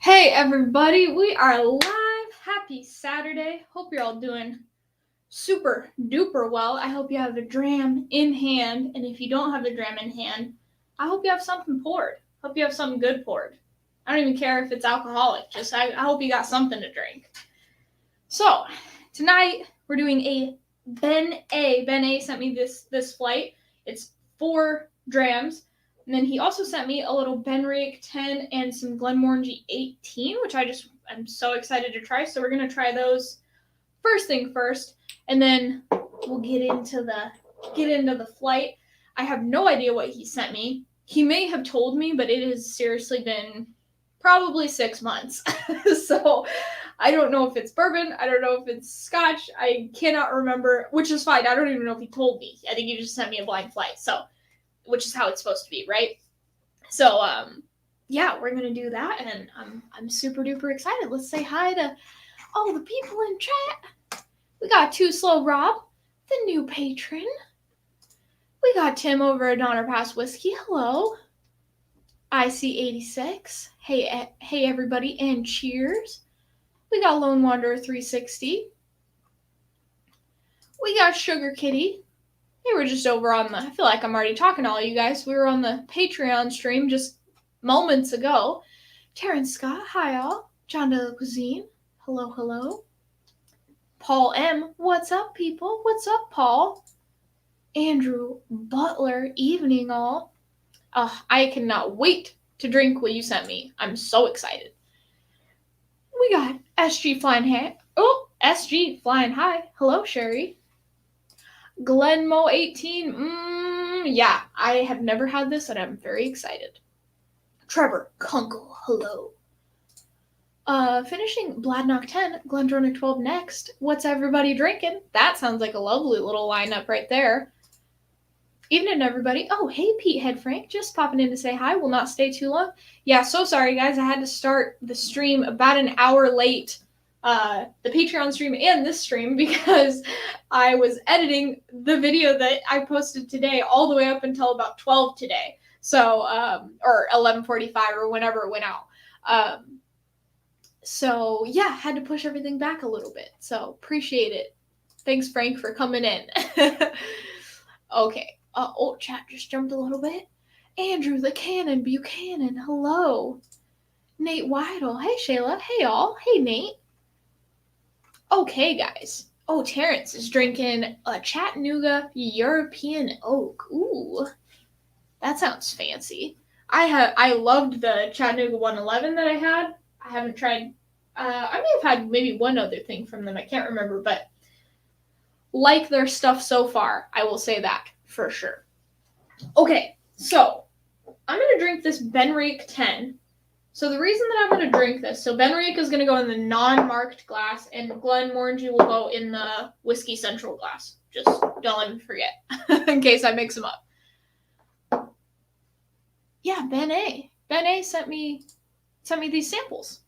Hey everybody, we are live. Happy Saturday. Hope you're all doing super duper well. I hope you have a dram in hand, and if you don't have a dram in hand, I hope you have something poured. Hope you have something good poured. I don't even care if it's alcoholic. Just I hope you got something to drink. So tonight we're doing a Ben A. Ben A sent me this flight. It's 4 drams. And then he also sent me a little Benriach 10 and some Glenmorangie 18, which I'm so excited to try. So we're gonna try those first thing first, and then we'll get into the flight. I have no idea what he sent me. He may have told me, but it has seriously been probably 6 months. So I don't know if it's bourbon. I don't know if it's scotch. I cannot remember, which is fine. I don't even know if he told me. I think he just sent me a blind flight. So, which is how it's supposed to be, right? So, yeah, we're gonna do that, and I'm super duper excited. Let's say hi to all the people in chat. We got Too Slow Rob, the new patron. We got Tim over at Donner Pass Whiskey. Hello. IC86. Hey everybody, and cheers. We got Lone Wanderer 360. We got Sugar Kitty. They were just over on I feel like I'm already talking to all you guys. We were on the Patreon stream just moments ago. Terrence Scott, hi all. John de la Cuisine, hello. Paul M, what's up, people? What's up, Paul? Andrew Butler, evening all. I cannot wait to drink what you sent me. I'm so excited. We got SG Flying High. Oh, SG Flying High. Hello, Sherry. Glenmo 18. Yeah, I have never had this, and I'm very excited. Trevor Kunkel, hello. Finishing Bladnock 10, Glendronach 12 next. What's everybody drinking? That sounds like a lovely little lineup right there. Evening, everybody. Oh, hey, Pete Head Frank. Just popping in to say hi. Will not stay too long. Yeah, so sorry, guys. I had to start the stream about an hour late. The Patreon stream and this stream because I was editing the video that I posted today all the way up until about 12 today. So, or 11:45 or whenever it went out. So yeah, had to push everything back a little bit. So appreciate it. Thanks, Frank, for coming in. Okay. Chat just jumped a little bit. Andrew the Cannon Buchanan, hello. Nate Weidel, hey Shayla, hey all, hey Nate. Okay, guys. Oh, Terrence is drinking a Chattanooga European Oak. Ooh, that sounds fancy. I loved the Chattanooga 111 that I had. I haven't tried. I may have had maybe one other thing from them. I can't remember, but like their stuff so far. I will say that for sure. Okay, so I'm gonna drink this Benriach 10. So the reason that I'm going to drink this, so Benriach is going to go in the non-marked glass, and Glenmorangie will go in the Whiskey Central glass. Just don't let me forget, in case I mix them up. Yeah, Ben A. Ben A sent me these samples.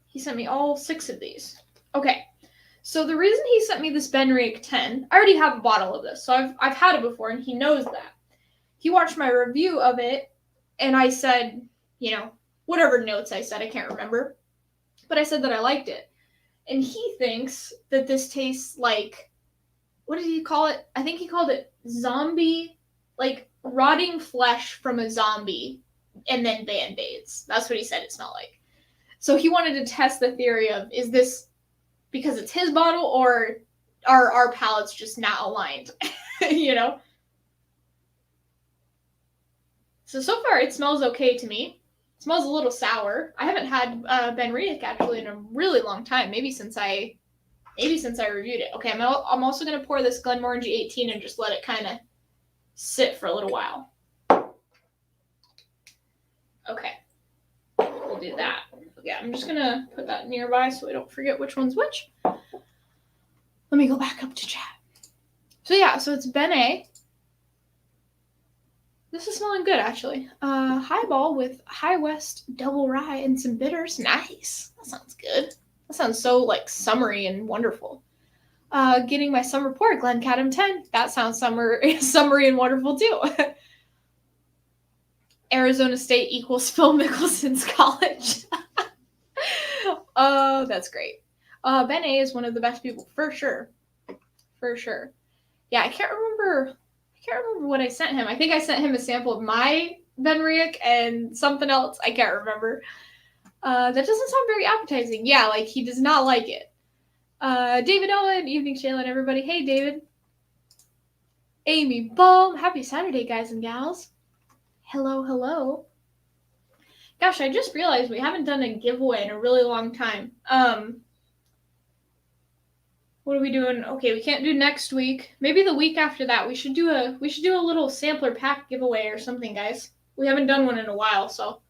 He sent me all 6 of these. Okay, so the reason he sent me this Benriach 10, I already have a bottle of this, so I've had it before, and he knows that. He watched my review of it, and I said, whatever notes I said, I can't remember. But I said that I liked it. And he thinks that this tastes like, what did he call it? I think he called it zombie, like rotting flesh from a zombie, and then Band-Aids. That's what he said it smelled like. So he wanted to test the theory of, is this because it's his bottle, or are our palates just not aligned? So far it smells okay to me. It smells a little sour. I haven't had Benriach actually in a really long time. Maybe since I reviewed it. Okay, I'm also gonna pour this Glenmorangie 18 and just let it kind of sit for a little while. Okay, we'll do that. Yeah, I'm just gonna put that nearby so I don't forget which one's which. Let me go back up to chat. So yeah, so it's Ben A. This is smelling good, actually. Highball with High West Double Rye and some bitters. Nice. That sounds good. That sounds so, summery and wonderful. Getting my summer pour, Glencadam 10. That sounds summery and wonderful, too. Arizona State equals Phil Mickelson's college. Oh, that's great. Ben A is one of the best people, for sure. For sure. Yeah, I can't remember what I sent him. I think I sent him a sample of my Ben Riach and something else. I can't remember. That doesn't sound very appetizing. Yeah, like he does not like it. David Owen, evening Shayla, everybody. Hey, David. Amy Ball, happy Saturday, guys and gals. Hello, hello. Gosh, I just realized we haven't done a giveaway in a really long time. What are we doing? Okay, we can't do next week. Maybe the week after that. We should do a little sampler pack giveaway or something, guys. We haven't done one in a while, so.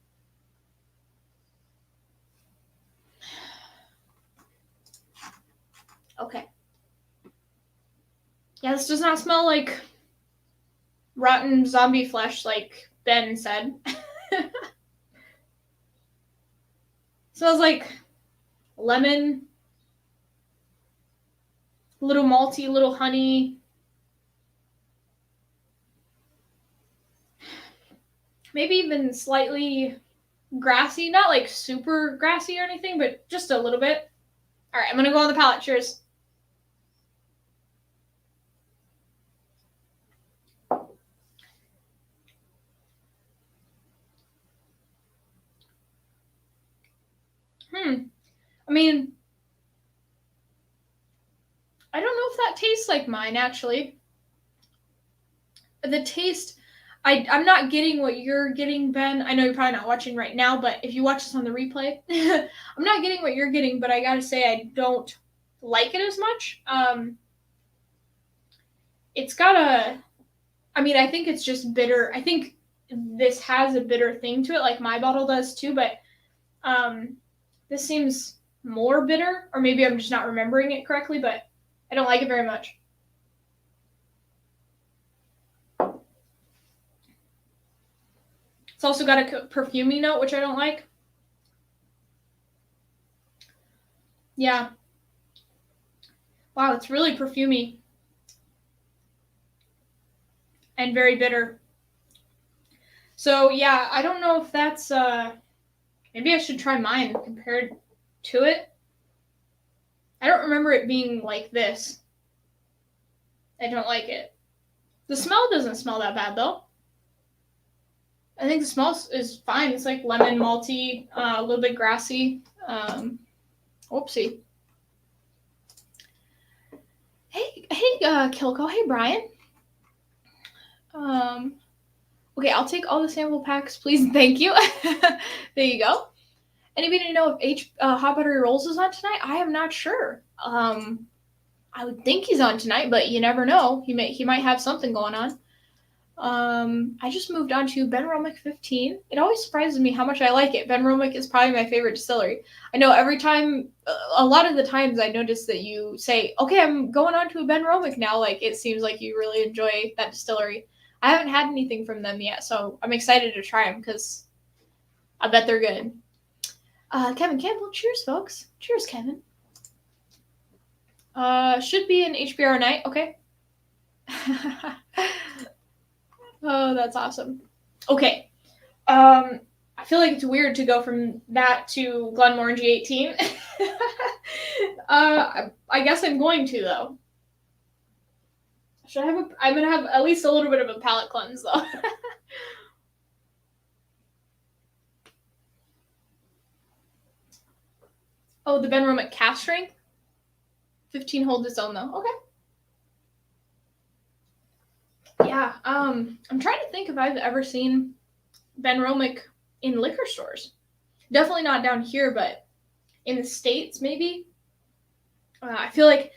Okay. Yeah, this does not smell like rotten zombie flesh like Ben said. Smells like lemon, a little malty, a little honey. Maybe even slightly grassy, not like super grassy or anything, but just a little bit. All right, I'm going to go on the palate. Cheers. I mean, I don't know if that tastes like mine, actually. The taste, I'm not getting what you're getting, Ben. I know you're probably not watching right now, but if you watch this on the replay, I'm not getting what you're getting, but I gotta say I don't like it as much. It's got I think it's just bitter. I think this has a bitter thing to it, like my bottle does too, but this seems more bitter, or maybe I'm just not remembering it correctly, but I don't like it very much. It's also got a perfumey note, which I don't like. Yeah. Wow, it's really perfumey. And very bitter. So, yeah, I don't know if that's, maybe I should try mine compared to it. I don't remember it being like this. I don't like it. The smell doesn't smell that bad, though. I think the smell is fine. It's like lemon, malty, a little bit grassy. Whoopsie. Hey, Kilco. Hey, Brian. Okay, I'll take all the sample packs, please. Thank you. There you go. Anybody know if Hot Buttery Rolls is on tonight? I am not sure. I would think he's on tonight, but you never know. He might have something going on. I just moved on to Ben Romick 15. It always surprises me how much I like it. Ben Romick is probably my favorite distillery. I know every time, a lot of the times I notice that you say, okay, I'm going on to a Ben Romick now. Like, it seems like you really enjoy that distillery. I haven't had anything from them yet, so I'm excited to try them because I bet they're good. Kevin Campbell, cheers, folks. Cheers, Kevin. Should be an HBR night. Okay. Oh, that's awesome. Okay. I feel like it's weird to go from that to Glenmorangie 18. I guess I'm going to, though. I'm going to have at least a little bit of a palate cleanse, though. Oh, the Ben Romick cask strength? 15 holds its own, though. Okay. Yeah, I'm trying to think if I've ever seen Ben Romick in liquor stores. Definitely not down here, but in the States, maybe. I feel like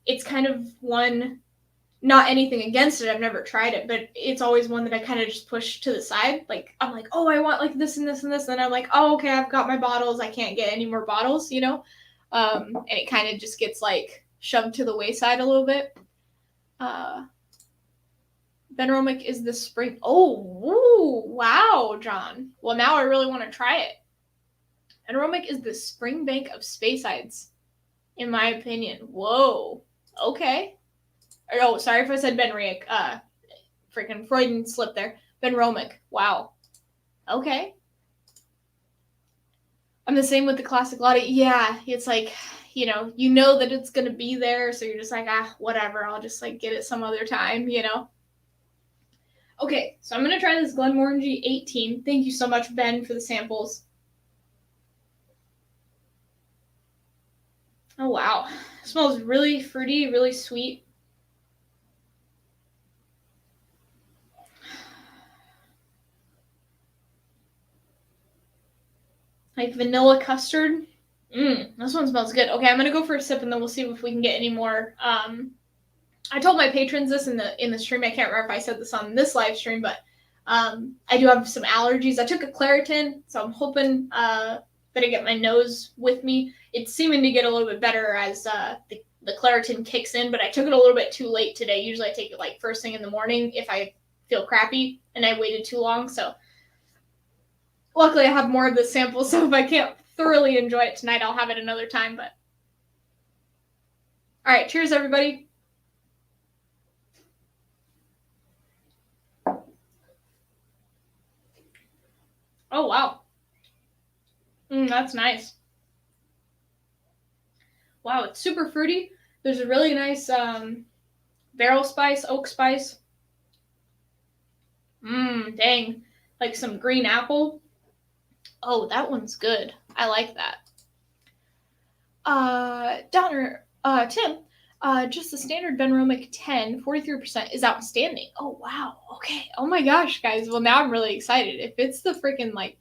it's kind of one, not anything against it, I've never tried it, but it's always one that I kind of just push to the side. Like, I'm like, oh, I want like this and this and this. And then I'm like, oh, okay, I've got my bottles. I can't get any more bottles, you know? And it kind of just gets like shoved to the wayside a little bit. Ben Romick is the spring. Oh, woo, wow, John. Well, now I really want to try it. Ben Romick is the Springbank of Speyside, in my opinion. Whoa. Okay. Oh, sorry if I said Ben Riach. Freaking Freudian slip there. Ben Romick. Wow. Okay. I'm the same with the classic latte. Yeah, it's like, you know that it's gonna be there, so you're just like, whatever, I'll just like get it some other time, Okay, so I'm gonna try this Glenmorangie 18. Thank you so much, Ben, for the samples. Oh wow, it smells really fruity, really sweet. Like vanilla custard. This one smells good. Okay, I'm gonna go for a sip and then we'll see if we can get any more. I told my patrons this in the stream. I can't remember if I said this on this live stream, but I do have some allergies. I took a Claritin, so I'm hoping that I get my nose with me. It's seeming to get a little bit better as the Claritin kicks in, but I took it a little bit too late today. Usually I take it like first thing in the morning if I feel crappy, and I waited too long. So luckily I have more of the sample, so if I can't thoroughly enjoy it tonight, I'll have it another time. But all right, cheers, everybody. Oh, wow. That's nice. Wow, it's super fruity. There's a really nice barrel spice, oak spice. Dang. Like some green apple. Oh, that one's good. I like that. Tim, just the standard Benromic 10, 43% is outstanding. Oh, wow. Okay. Oh my gosh, guys. Well, now I'm really excited. If it's the freaking, like,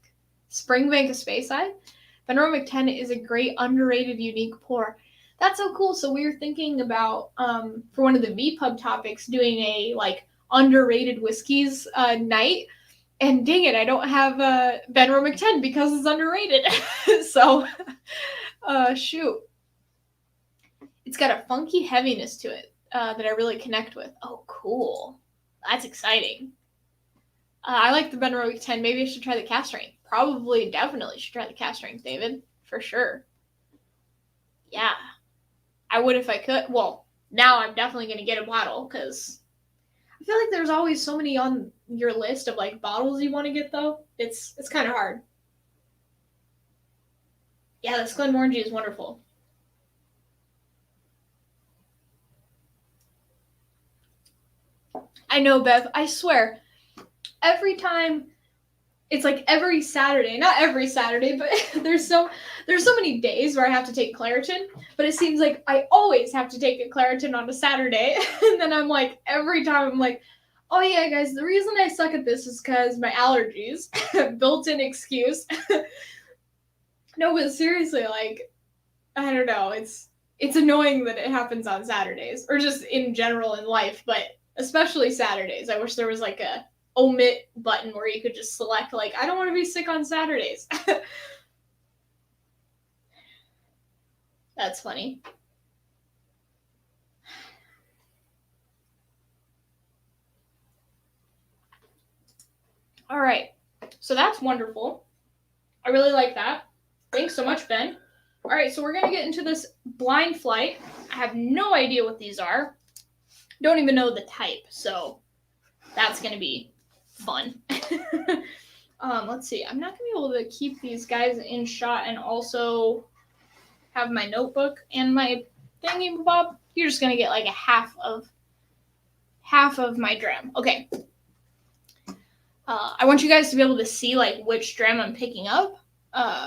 Springbank of Speyside, Benromic 10 is a great, underrated, unique pour. That's so cool. So we were thinking about, for one of the VPub topics, doing a, like, underrated whiskeys night. And dang it, I don't have Benromic 10 because it's underrated. So, shoot. It's got a funky heaviness to it that I really connect with. Oh, cool. That's exciting. I like the Benromic 10. Maybe I should try the cast strength. Probably, definitely should try the cast strength, David. For sure. Yeah. I would if I could. Well, now I'm definitely going to get a bottle because I feel like there's always so many on your list of like bottles you want to get though. It's kind of hard. Yeah, this Glenmorangie is wonderful. I know, Bev. I swear, every time, it's like every Saturday. Not every Saturday, but there's so many days where I have to take Claritin. But it seems like I always have to take a Claritin on a Saturday, and then I'm like every time I'm like, oh yeah, guys, the reason I suck at this is because my allergies. Built-in excuse. No, but seriously, like, I don't know. It's annoying that it happens on Saturdays, or just in general in life, but especially Saturdays. I wish there was like a omit button where you could just select like, I don't want to be sick on Saturdays. That's funny. All right. So that's wonderful. I really like that. Thanks so much, Ben. All right, so we're going to get into this blind flight. I have no idea what these are. Don't even know the type, so that's going to be fun. Let's see. I'm not going to be able to keep these guys in shot and also have my notebook and my thingy bob. You're just going to get like a half of my dram. Okay. I want you guys to be able to see like which dram I'm picking up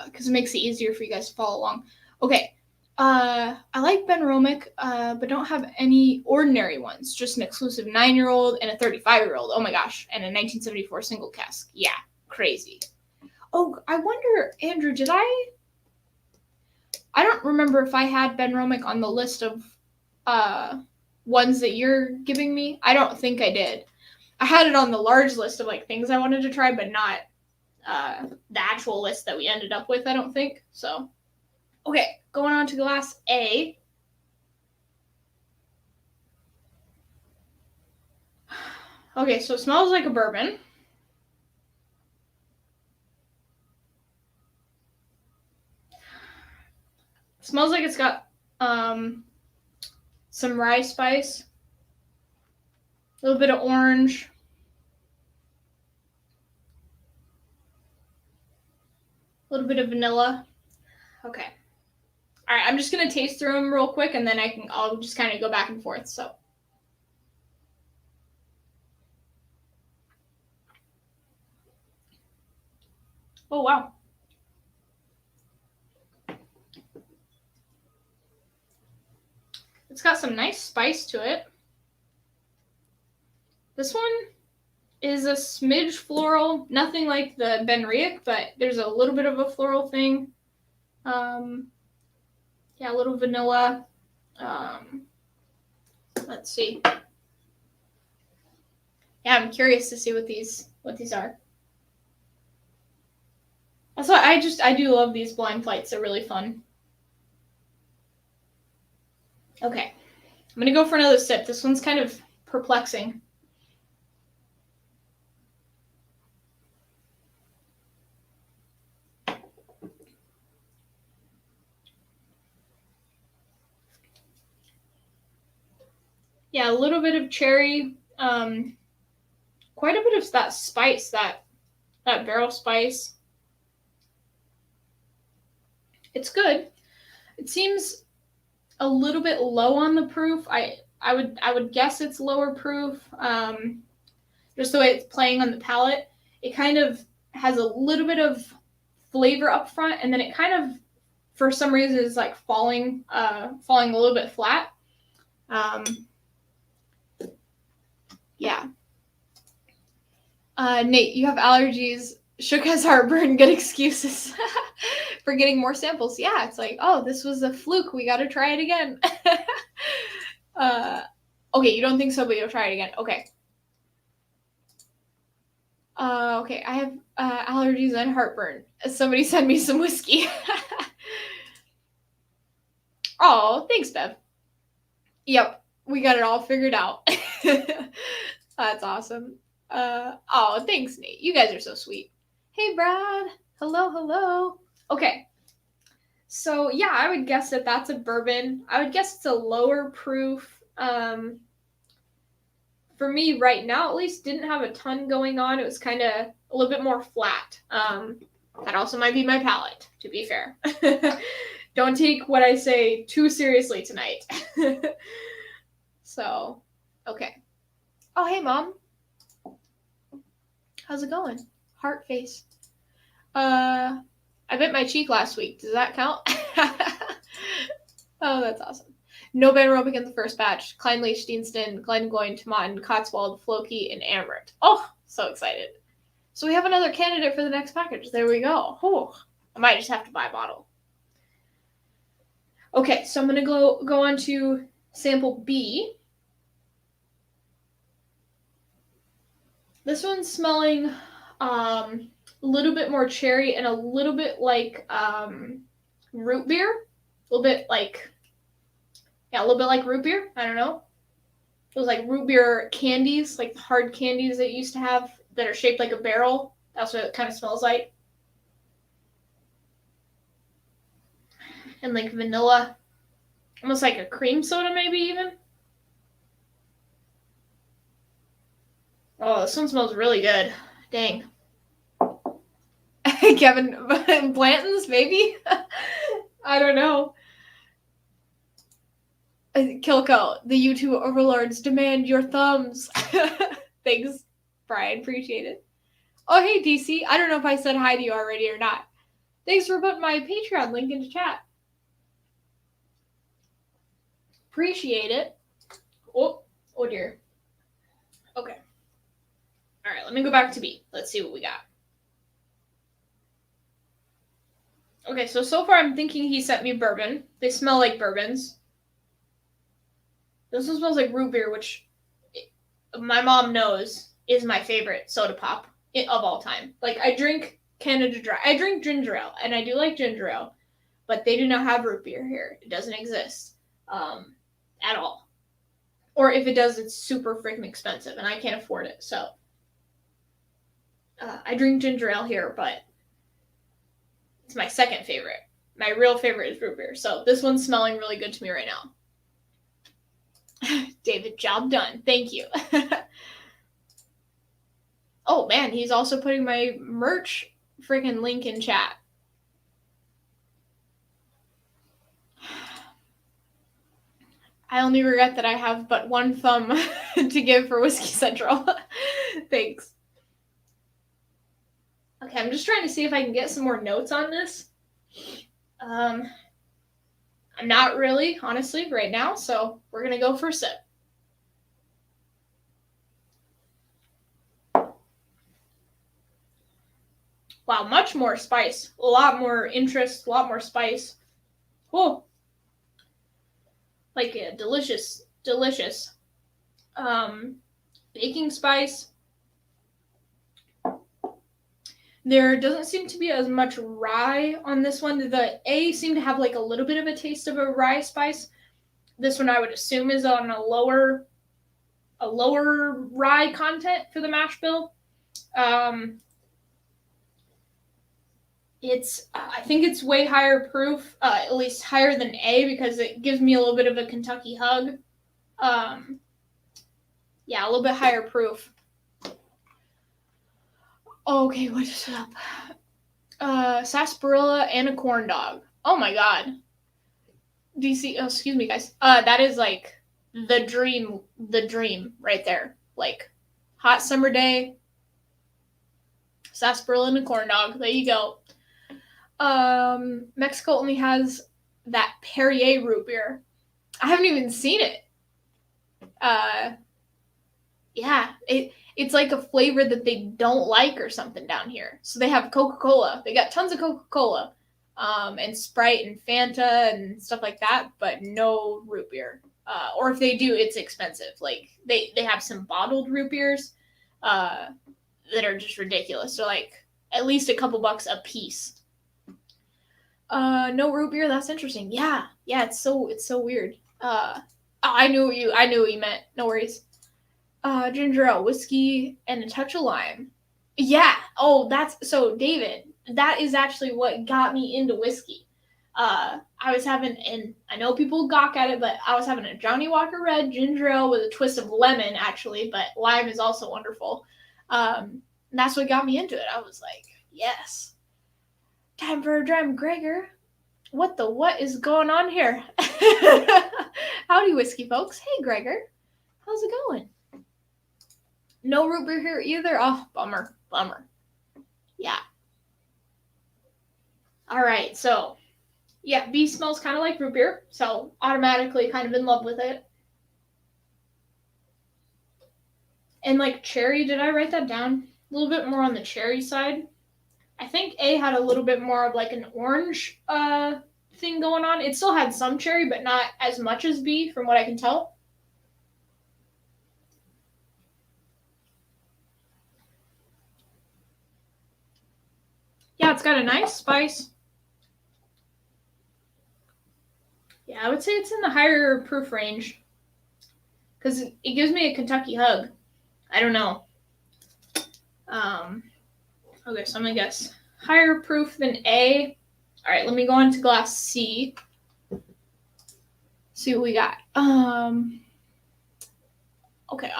because it makes it easier for you guys to follow along. Okay. I like Benromic, but don't have any ordinary ones. Just an exclusive 9-year-old and a 35-year-old. Oh my gosh. And a 1974 single cask. Yeah. Crazy. Oh, I wonder, Andrew, did I don't remember if I had Benromic on the list of ones that you're giving me. I don't think I did. I had it on the large list of like things I wanted to try, but not the actual list that we ended up with, I don't think. So, okay, going on to glass A. Okay, so it smells like a bourbon. It smells like it's got some rye spice, a little bit of orange. A little bit of vanilla. Okay. All right, I'm just going to taste through them real quick, and then I'll just kind of go back and forth, so. Oh, wow. It's got some nice spice to it. This one is a smidge floral, nothing like the Benriach, but there's a little bit of a floral thing. Yeah, a little vanilla. Let's see. Yeah, I'm curious to see what these are. That's why I do love these blind flights. They're really fun. Okay, I'm gonna go for another sip. This one's kind of perplexing. Yeah, a little bit of cherry, quite a bit of that spice, that barrel spice. It's good. It seems a little bit low on the proof. I would guess it's lower proof. Just the way it's playing on the palate, it kind of has a little bit of flavor up front, and then it kind of, for some reason, is like falling a little bit flat. Yeah. Nate, you have allergies. Shook has heartburn. Good excuses for getting more samples. Yeah, it's like, oh, this was a fluke. We got to try it again. Okay, you don't think so, but you'll try it again. Okay. Okay, I have allergies and heartburn. Somebody send me some whiskey. Oh, thanks, Bev. Yep, we got it all figured out. That's awesome. Oh, thanks, Nate. You guys are so sweet. Hey, Brad. Hello. Okay. So, yeah, I would guess that that's a bourbon. I would guess it's a lower proof. For me, right now, at least, didn't have a ton going on. It was kind of a little bit more flat. That also might be my palate, to be fair. Don't take what I say too seriously tonight. So, okay. Oh, hey, Mom. How's it going? Heart face. I bit my cheek last week. Does that count? Oh, that's awesome. No Anaerobic in the first batch. Klein Liechtenstein, Glengoyne, Tomatin, Cotswold, Floki, and Amrit. Oh, so excited. So we have another candidate for the next package. There we go. Oh, I might just have to buy a bottle. Okay, so I'm going to go on to sample B. This one's smelling a little bit more cherry and a little bit like root beer. A little bit like root beer. I don't know. Those like root beer candies, like the hard candies that you used to have that are shaped like a barrel. That's what it kind of smells like. And like vanilla. Almost like a cream soda maybe even. Oh, this one smells really good. Dang. Kevin Blanton's, maybe? I don't know. Kilco, the YouTube overlords demand your thumbs. Thanks, Brian. Appreciate it. Oh, hey, DC. I don't know if I said hi to you already or not. Thanks for putting my Patreon link into chat. Appreciate it. Oh dear. Okay. All right, let me go back to B. Let's see what we got. Okay, so far I'm thinking he sent me bourbon. They smell like bourbons. This one smells like root beer, which my mom knows is my favorite soda pop of all time. Like, I drink Canada Dry. I drink ginger ale, and I do like ginger ale, but they do not have root beer here. It doesn't exist at all. Or if it does, it's super freaking expensive, and I can't afford it. So I drink ginger ale here, but it's my second favorite. My real favorite is root beer. So this one's smelling really good to me right now. David, job done. Thank you. Oh, man, he's also putting my merch freaking link in chat. I only regret that I have but one thumb to give for Whiskey Central. Thanks. Okay, I'm just trying to see if I can get some more notes on this. I'm not really, honestly, right now, so we're going to go for a sip. Wow, much more spice. A lot more interest, a lot more spice. Whoa. Like, delicious, delicious. Baking spice. There doesn't seem to be as much rye on this one. The A seemed to have like a little bit of a taste of a rye spice. This one I would assume is on a lower rye content for the mash bill. I think it's way higher proof, at least higher than A, because it gives me a little bit of a Kentucky hug. Yeah, a little bit higher proof. Okay, what is up? Sarsaparilla and a corn dog. Oh my god. DC, oh, excuse me, guys. That is like the dream right there. Like, hot summer day, sarsaparilla and a corn dog. There you go. Mexico only has that Perrier root beer. I haven't even seen it. Yeah, it's like a flavor that they don't like or something down here. So they have Coca-Cola. They got tons of Coca-Cola, and Sprite and Fanta and stuff like that, but no root beer. Or if they do, it's expensive. Like they have some bottled root beers, that are just ridiculous. They're like at least a couple bucks a piece. No root beer. That's interesting. Yeah. It's so weird. I knew what you meant. No worries. Ginger ale, whiskey, and a touch of lime. Yeah. Oh, so David. That is actually what got me into whiskey. I was having, and I know people gawk at it, but I was having a Johnny Walker Red ginger ale with a twist of lemon, actually, but lime is also wonderful. And that's what got me into it. I was like, yes. Time for a dram, Gregor. What is going on here? Howdy, whiskey folks. Hey, Gregor. How's it going? No root beer here either? Oh, bummer. Yeah. All right, so, yeah, B smells kind of like root beer, so automatically kind of in love with it. And, like, cherry, did I write that down? A little bit more on the cherry side. I think A had a little bit more of, like, an orange thing going on. It still had some cherry, but not as much as B, from what I can tell. Yeah, it's got a nice spice. Yeah, I would say it's in the higher proof range. Because it gives me a Kentucky hug. I don't know. Okay, so I'm going to guess higher proof than A. All right, let me go on to glass C. See what we got. Okay,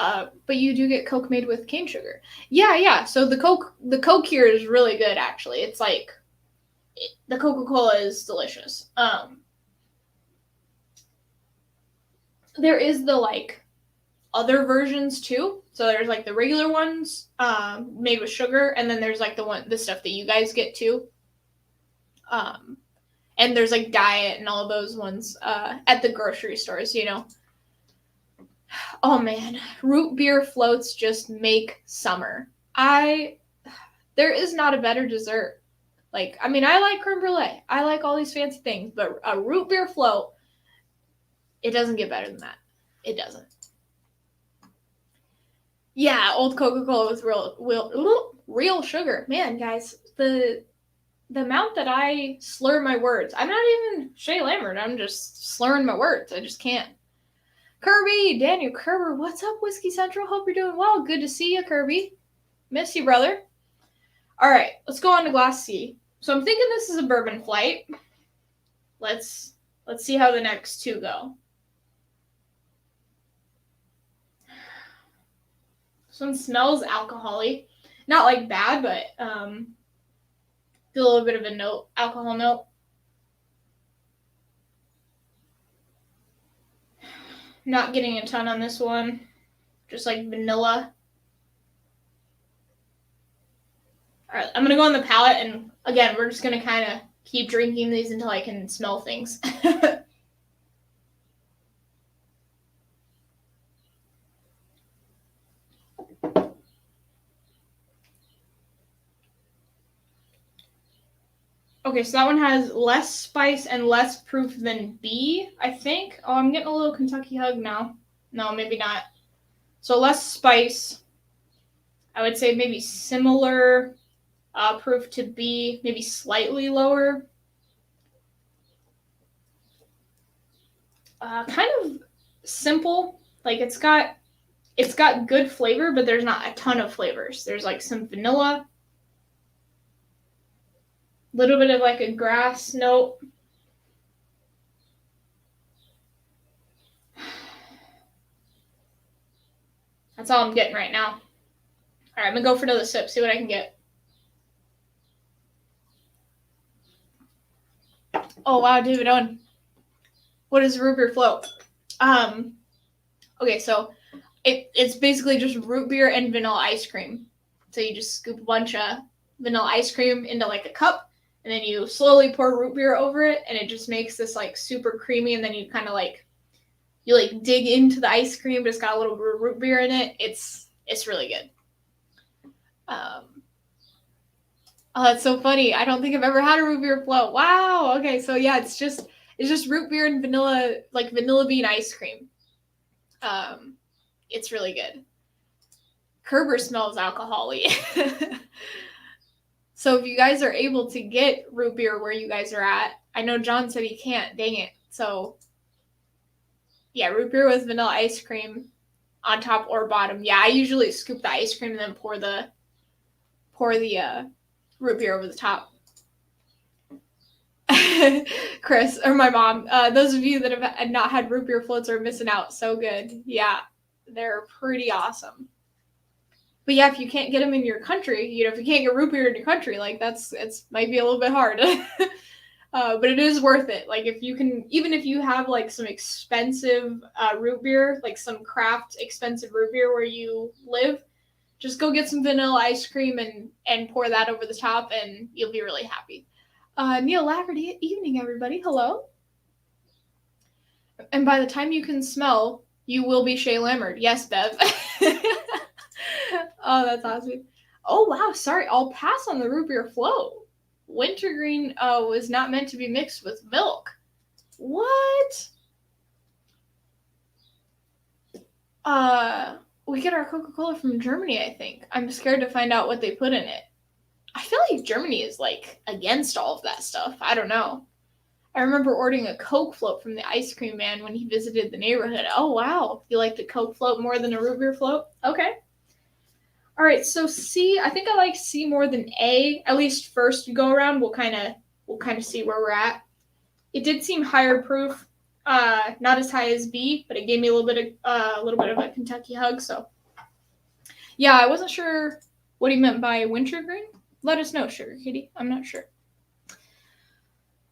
but you do get Coke made with cane sugar. Yeah. So the Coke here is really good, actually. It's like, the Coca-Cola is delicious. There is the, like, other versions too. So there's like the regular ones, made with sugar, and then there's like the stuff that you guys get too. And there's like diet and all of those ones, at the grocery stores, you know. Oh man, root beer floats just make summer. There is not a better dessert. Like, I mean, I like creme brulee. I like all these fancy things, but a root beer float, it doesn't get better than that. It doesn't. Yeah, old Coca-Cola with real sugar. Man, guys, the amount that I slur my words. I'm not even Shay Lambert. I'm just slurring my words. I just can't. Kirby, Daniel Kerber, what's up, Whiskey Central? Hope you're doing well. Good to see you, Kirby. Miss you, brother. All right, let's go on to Glass C. So I'm thinking this is a bourbon flight. Let's see how the next two go. This one smells alcohol-y. Not like bad, but a little bit of a alcohol note. Not getting a ton on this one. Just like vanilla. All right, I'm going to go on the palate, and again, we're just going to kind of keep drinking these until I can smell things. Okay, so that one has less spice and less proof than B, I think. Oh, I'm getting a little Kentucky Hug now. No, maybe not. So less spice. I would say maybe similar proof to B, maybe slightly lower. Kind of simple. Like it's got good flavor, but there's not a ton of flavors. There's like some vanilla, a little bit of like a grass note. That's all I'm getting right now. All right, I'm gonna go for another sip, see what I can get. Oh wow, David Owen. What is Rubric Float? Okay, so it's basically just root beer and vanilla ice cream. So you just scoop a bunch of vanilla ice cream into like a cup, and then you slowly pour root beer over it, and it just makes this like super creamy, and then you kind of like dig into the ice cream, but it's got a little root beer in it. It's really good. Oh, that's so funny. I don't think I've ever had a root beer float. Wow. Okay, so yeah, it's just root beer and vanilla, like vanilla bean ice cream. It's really good. Kerber smells alcohol-y. So if you guys are able to get root beer where you guys are at, I know John said he can't. Dang it. So yeah, root beer with vanilla ice cream on top or bottom. Yeah, I usually scoop the ice cream and then pour the root beer over the top. Chris, or my mom, those of you that have not had root beer floats are missing out. So good. Yeah, they're pretty awesome. But yeah, if you can't get them in your country, if you can't get root beer in your country, like it's might be a little bit hard. But it is worth it. Like if you can, even if you have like some expensive root beer, like some craft expensive root beer where you live, just go get some vanilla ice cream and pour that over the top, and you'll be really happy. Neil Lafferty, evening everybody. Hello. And by the time you can smell, you will be Shay Lammard. Yes, Bev. Oh, that's awesome. Oh, wow. Sorry. I'll pass on the root beer float. Wintergreen was not meant to be mixed with milk. What? We get our Coca-Cola from Germany, I think. I'm scared to find out what they put in it. I feel like Germany is like against all of that stuff. I don't know. I remember ordering a Coke float from the ice cream man when he visited the neighborhood. Oh, wow. You like the Coke float more than a root beer float? Okay. All right, so C, I think I like C more than A. At least first go around, we'll kind of see where we're at. It did seem higher proof, not as high as B, but it gave me a little bit of a Kentucky Hug. So, yeah, I wasn't sure what he meant by wintergreen. Let us know, Sugar Kitty. I'm not sure.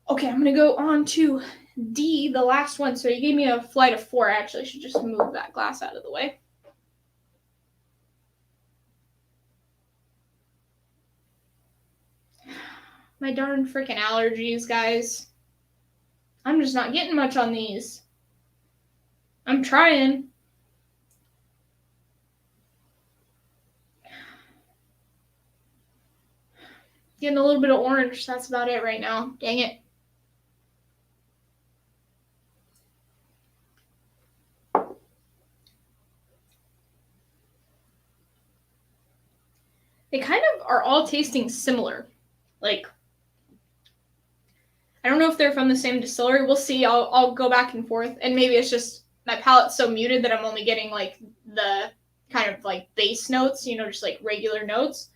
Okay, I'm gonna go on to D, the last one. So he gave me a flight of 4. Actually, I should just move that glass out of the way. My darn freaking allergies, guys. I'm just not getting much on these. I'm trying. Getting a little bit of orange. That's about it right now. Dang it. They kind of are all tasting similar. Like, I don't know if they're from the same distillery. We'll see. I'll go back and forth. And maybe it's just my palate's so muted that I'm only getting like the kind of like base notes, just like regular notes.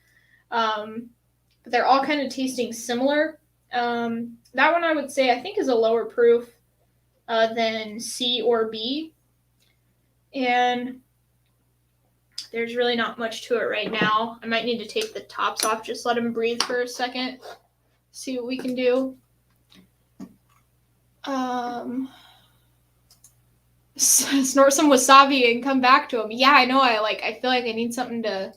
But they're all kind of tasting similar. That one I would say I think is a lower proof than C or B. And there's really not much to it right now. I might need to take the tops off, just let them breathe for a second. See what we can snort some wasabi and come back to them. Yeah, I know. I feel like I need something to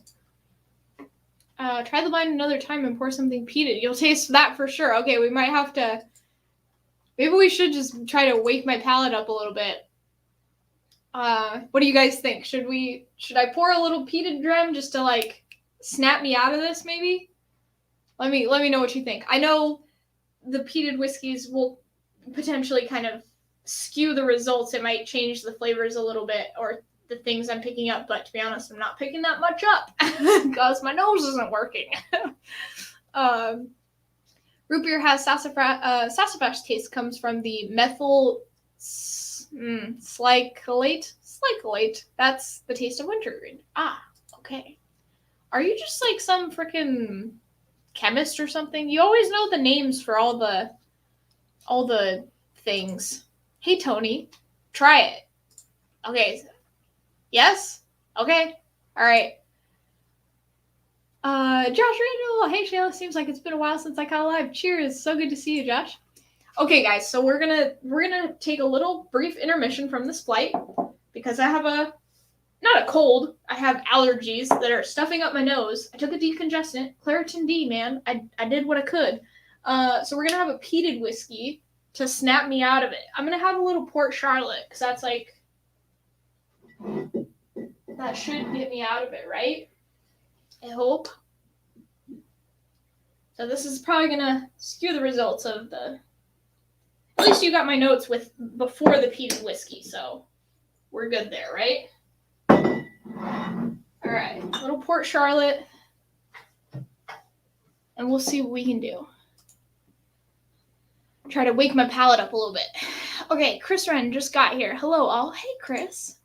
try the wine another time and pour something peated. You'll taste that for sure. Okay, we might have to. Maybe we should just try to wake my palate up a little bit. What do you guys think? Should I pour a little peated dram just to like snap me out of this? Maybe. Let me know what you think. I know the peated whiskeys will potentially kind of skew the results. It might change the flavors a little bit or the things I'm picking up, but to be honest, I'm not picking that much up because my nose isn't working. Root beer has sassafras taste, comes from the methyl salicylate. That's the taste of wintergreen. Ah, okay. Are you just like some freaking chemist or something? You always know the names for all the things. Hey Tony, try it. Okay. Yes? Okay. All right. Josh Randall. Hey Shayla, seems like it's been a while since I caught live. Cheers. So good to see you, Josh. Okay, guys, so we're gonna take a little brief intermission from this flight because I have not a cold. I have allergies that are stuffing up my nose. I took a decongestant, Claritin D, man. I did what I could. So we're gonna have a peated whiskey to snap me out of it. I'm gonna have a little Port Charlotte because that's like that should get me out of it, right? I hope. So this is probably gonna skew the results of the. At least you got my notes with before the peated whiskey, so we're good there, right? All right, little Port Charlotte, and we'll see what we can do. Try to wake my palate up a little bit. Okay, Chris Wren just got here. Hello, all. Hey, Chris.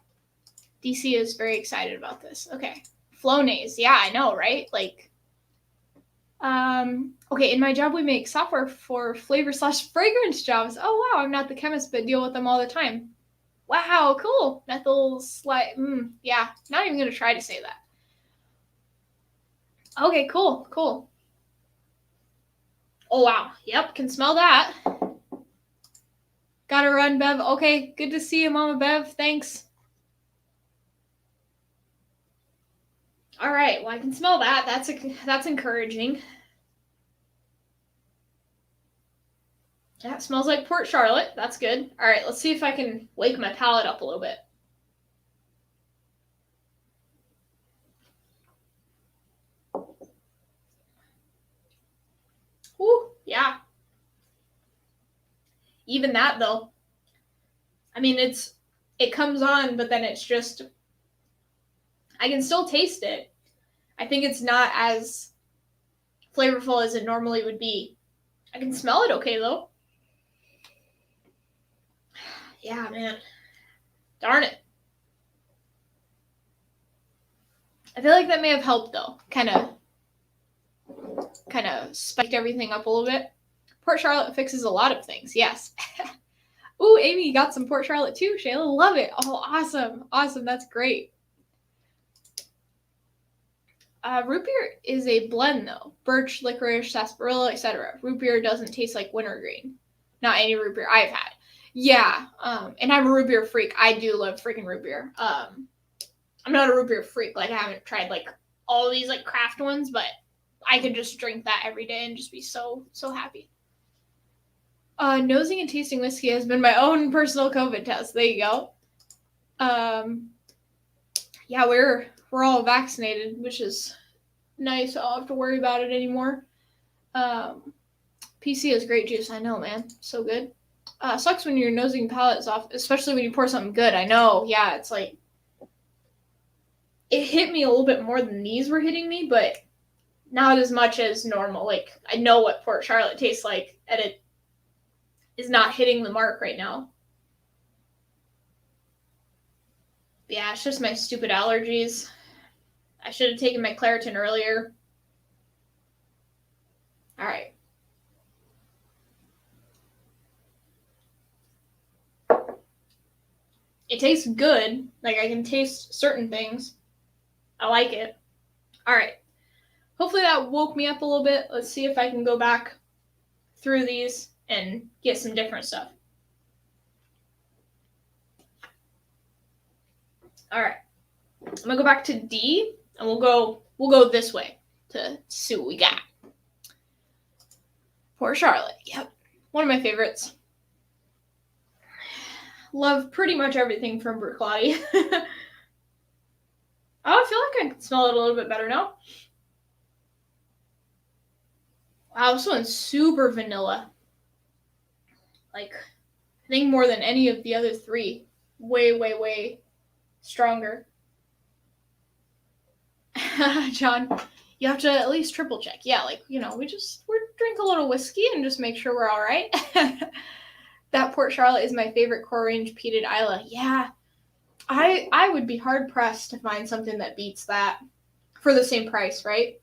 DC is very excited about this. Okay, Flonase. Yeah, I know, right? Like, okay, in my job, we make software for flavor/fragrance jobs. Oh, wow, I'm not the chemist, but deal with them all the time. Wow, cool. Methyl yeah, not even going to try to say that. Okay, cool. Oh, wow. Yep, can smell that. Gotta run, Bev. Okay, good to see you, Mama Bev. Thanks. All right, well, I can smell that. That's encouraging. That smells like Port Charlotte. That's good. All right, let's see if I can wake my palate up a little bit. Ooh, yeah. Even that, though. I mean, it comes on, but then it's just, I can still taste it. I think it's not as flavorful as it normally would be. I can smell it okay, though. Yeah, man. Darn it. I feel like that may have helped, though. Kind of spiked everything up a little bit. Port Charlotte fixes a lot of things, yes. Ooh, Amy got some Port Charlotte too. Shayla, love it. Oh, awesome. That's great. Root beer is a blend, though. Birch, licorice, sarsaparilla, etc. Root beer doesn't taste like wintergreen. Not any root beer I've had. Yeah, and I'm a root beer freak. I do love freaking root beer. I'm not a root beer freak. Like, I haven't tried, like, all these, like, craft ones, but I could just drink that every day and just be so happy. Nosing and tasting whiskey has been my own personal COVID test. There you go. Yeah, we're all vaccinated, which is nice. I don't have to worry about it anymore. PC is great juice. I know, man. So good. Sucks when your nosing palate is off, especially when you pour something good. I know. Yeah, it's like it hit me a little bit more than these were hitting me, but not as much as normal. Like, I know what Port Charlotte tastes like, and it is not hitting the mark right now. Yeah, it's just my stupid allergies. I should have taken my Claritin earlier. All right. It tastes good. Like, I can taste certain things. I like it. All right. Hopefully that woke me up a little bit. Let's see if I can go back through these and get some different stuff. All right. I'm gonna go back to D, and we'll go this way to see what we got. Port Charlotte. Yep, one of my favorites. Love pretty much everything from Bruichladdich. Oh, I feel like I can smell it a little bit better now. Wow, this one's super vanilla. Like, I think more than any of the other three. Way, way, way stronger. John, you have to at least triple check. Yeah, like, we drink a little whiskey and just make sure we're all right. That Port Charlotte is my favorite core range peated Islay. Yeah, I would be hard pressed to find something that beats that for the same price, right?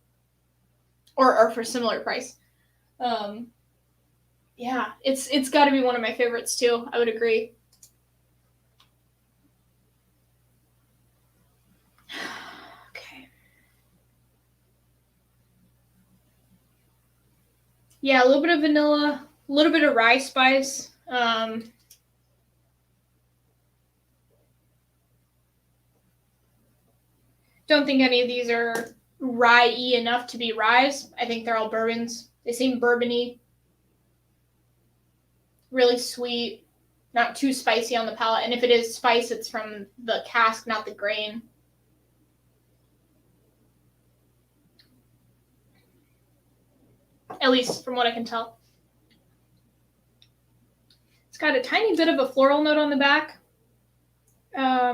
Or for similar price. Yeah, it's got to be one of my favorites too. I would agree. Okay. Yeah, a little bit of vanilla, a little bit of rye spice. Don't think any of these are rye-y enough to be ryes. I think they're all bourbons. They seem bourbon-y. Really sweet, not too spicy on the palate. And if it is spice, it's from the cask, not the grain. At least from what I can tell. It's got a tiny bit of a floral note on the back. I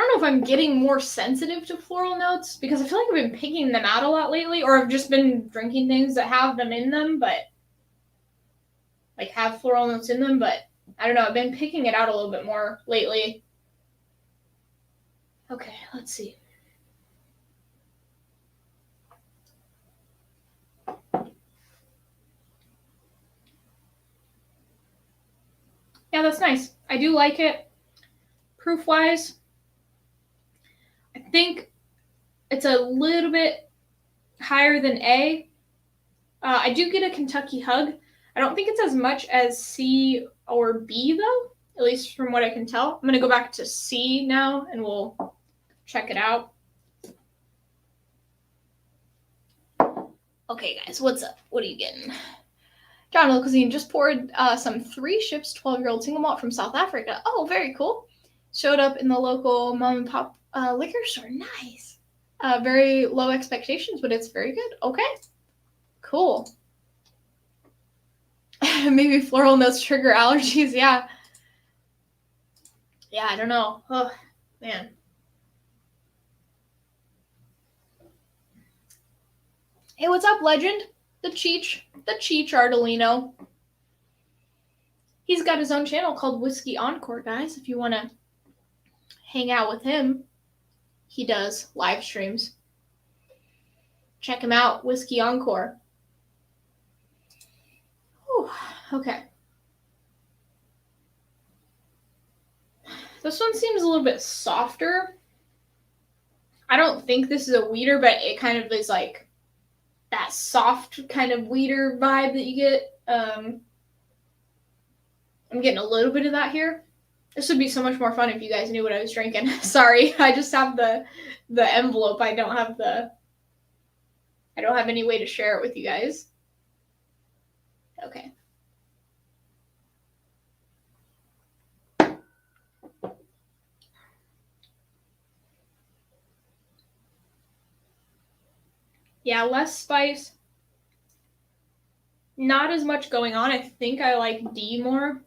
don't know if I'm getting more sensitive to floral notes because I feel like I've been picking them out a lot lately, or I've just been drinking things that have them in them, but like have floral notes in them, but I don't know, I've been picking it out a little bit more lately. Okay, let's see. Yeah, that's nice. I do like it. Proof-wise, I think it's a little bit higher than A. I do get a Kentucky hug. I don't think it's as much as C or B, though, at least from what I can tell. I'm going to go back to C now, and we'll check it out. Okay, guys, what's up? What are you getting? John Cuisine just poured some 3 ships 12-year-old single malt from South Africa. Oh, very cool. Showed up in the local mom and pop liquor store. Nice. Very low expectations, but it's very good. Okay. Cool. Maybe floral notes trigger allergies. Yeah. Yeah, I don't know. Oh, man. Hey, what's up, legend? The Cheech Ardolino. He's got his own channel called Whiskey Encore, guys. If you want to hang out with him, he does live streams. Check him out, Whiskey Encore. Whew, okay. This one seems a little bit softer. I don't think this is a wheater, but it kind of is like that soft kind of wheater vibe that you get. I'm getting a little bit of that here. This would be so much more fun if you guys knew what I was drinking. Sorry, I just have the envelope. I don't have any way to share it with you guys. Okay. Yeah, less spice. Not as much going on. I think I like D more.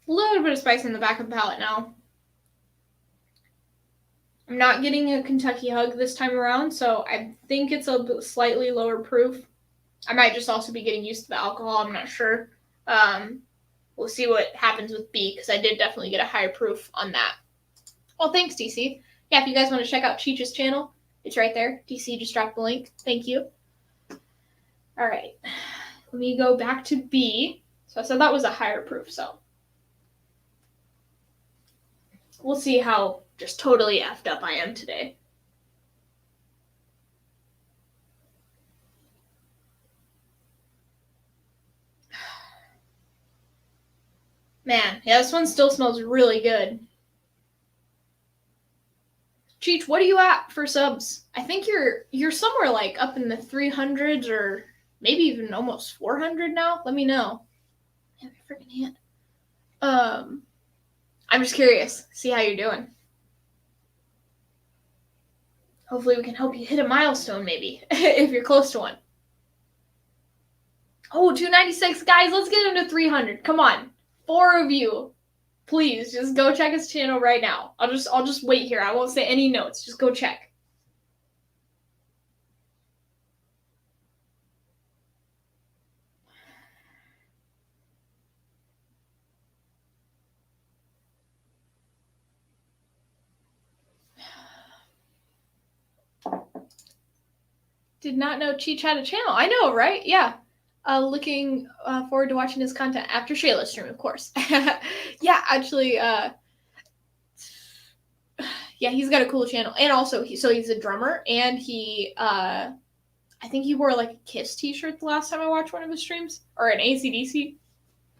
A little bit of spice in the back of the palate now. I'm not getting a Kentucky hug this time around, so I think it's a slightly lower proof. I might just also be getting used to the alcohol. I'm not sure. We'll see what happens with B, because I did definitely get a higher proof on that. Well, thanks, DC. Yeah, if you guys want to check out Cheech's channel, it's right there. DC just dropped the link. Thank you. All right. Let me go back to B. So I said that was a higher proof, so we'll see how just totally effed up I am today. Man, yeah, this one still smells really good. Cheech, what are you at for subs? I think you're somewhere like up in the 300s or maybe even almost 400 now. Let me know. Man, my freaking hand. I'm just curious. See how you're doing. Hopefully we can help you hit a milestone maybe if you're close to one. Oh, 296 guys, let's get him to 300. Come on. 4 of you. Please just go check his channel right now. I'll just wait here. I won't say any notes. Just go check. Did not know Cheech had a channel. I know, right? Yeah. Looking forward to watching his content after Shayla's stream, of course. Yeah, actually, yeah, he's got a cool channel. And also, he's a drummer, and he, I think he wore like a Kiss t-shirt the last time I watched one of his streams, or an AC/DC.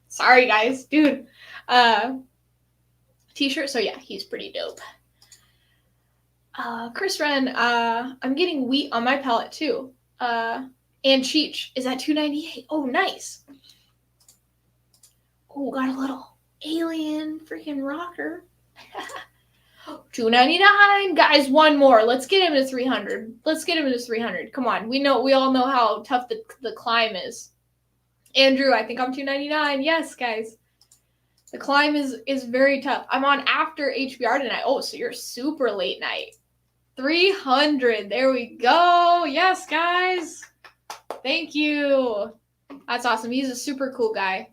Sorry, guys. Dude. T-shirt, so yeah, he's pretty dope. Chris Wren, I'm getting wheat on my palate too. And Cheech is at 298. Oh, nice. Oh, got a little alien freaking rocker. 299. Guys, one more. Let's get him to 300. Let's get him to 300. Come on. We all know how tough the climb is. Andrew, I think I'm 299. Yes, guys. The climb is very tough. I'm on after HBR tonight. Oh, so you're super late night. 300. There we go. Yes, guys. Thank you. That's awesome. He's a super cool guy.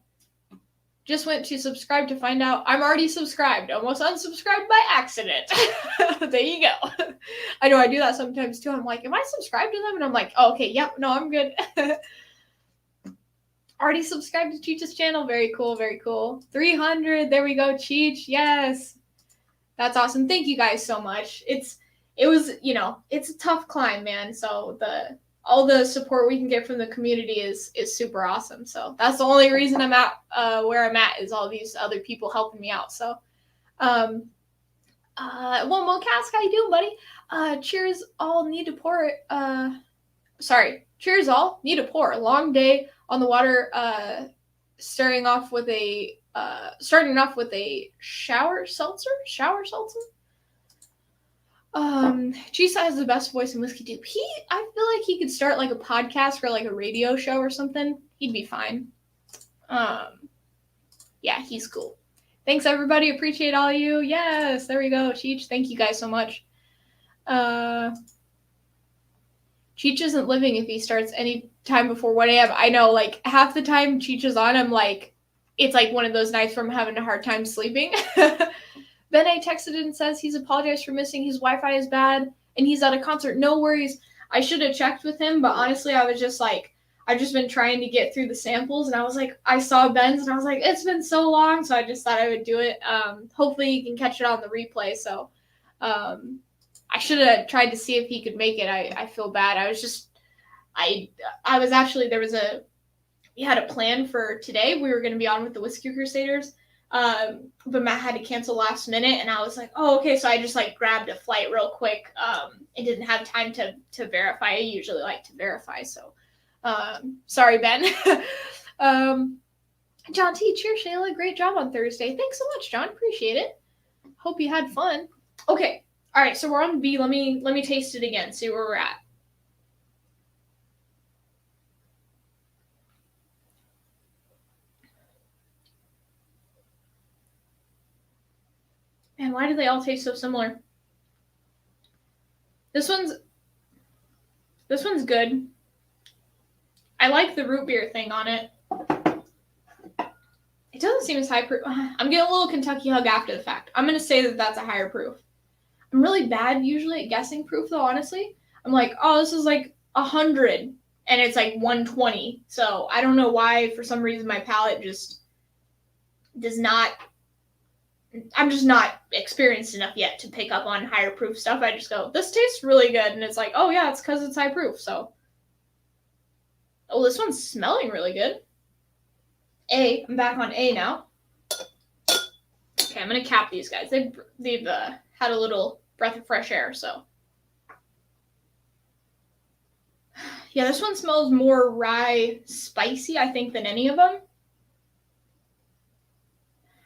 Just went to subscribe to find out I'm already subscribed. Almost unsubscribed by accident. There you go. I know I do that sometimes too. I'm like, am I subscribed to them? And I'm like, oh, okay, yep, no, I'm good. Already subscribed to Cheech's channel. Very cool, very cool. 300. There we go, Cheech. Yes. That's awesome. Thank you guys so much. It was, it's a tough climb, man. So all the support we can get from the community is super awesome. So that's the only reason I'm at where I'm at, is all these other people helping me out. So, one more cast, how you doing, buddy? Cheers all, need to pour it. Cheers all, need to pour. Long day on the water, starting off with a shower seltzer. Chisa has the best voice in whiskey too. I feel like he could start like a podcast or like a radio show or something. He'd be fine. Yeah, he's cool. Thanks everybody. Appreciate all of you. Yes, there we go. Cheech, thank you guys so much. Cheech isn't living if he starts any time before 1 a.m. I know, like half the time Cheech is on, I'm like, it's like one of those nights where I'm having a hard time sleeping. Bene texted and says he's apologized for missing. His Wi-Fi is bad and he's at a concert. No worries. I should have checked with him, but honestly, I was just like, I've just been trying to get through the samples, and I was like, I saw Ben's and I was like, it's been so long, so I just thought I would do it. Hopefully you can catch it on the replay. So I should have tried to see if he could make it. I feel bad. We had a plan for today. We were going to be on with the Whiskey Crusaders. But Matt had to cancel last minute, and I was like, oh, okay. So I just like grabbed a flight real quick. And didn't have time to verify. I usually like to verify. So, sorry, Ben. John T, cheers, Shayla. Great job on Thursday. Thanks so much, John. Appreciate it. Hope you had fun. Okay. All right. So we're on B. Let me taste it again. See where we're at. Man, why do they all taste so similar? This one's good. I like the root beer thing on it. It doesn't seem as high proof. I'm getting a little Kentucky Hug after the fact. I'm going to say that that's a higher proof. I'm really bad usually at guessing proof, though, honestly. I'm like, oh, this is like 100, and it's like 120. So I don't know why, for some reason, my palate just does not... I'm just not experienced enough yet to pick up on higher proof stuff. I just go, this tastes really good. And it's like, oh yeah, it's because it's high proof. So, oh, this one's smelling really good. I'm back on A now. Okay, I'm gonna cap these guys. They've had a little breath of fresh air, so. Yeah, this one smells more rye spicy, I think, than any of them.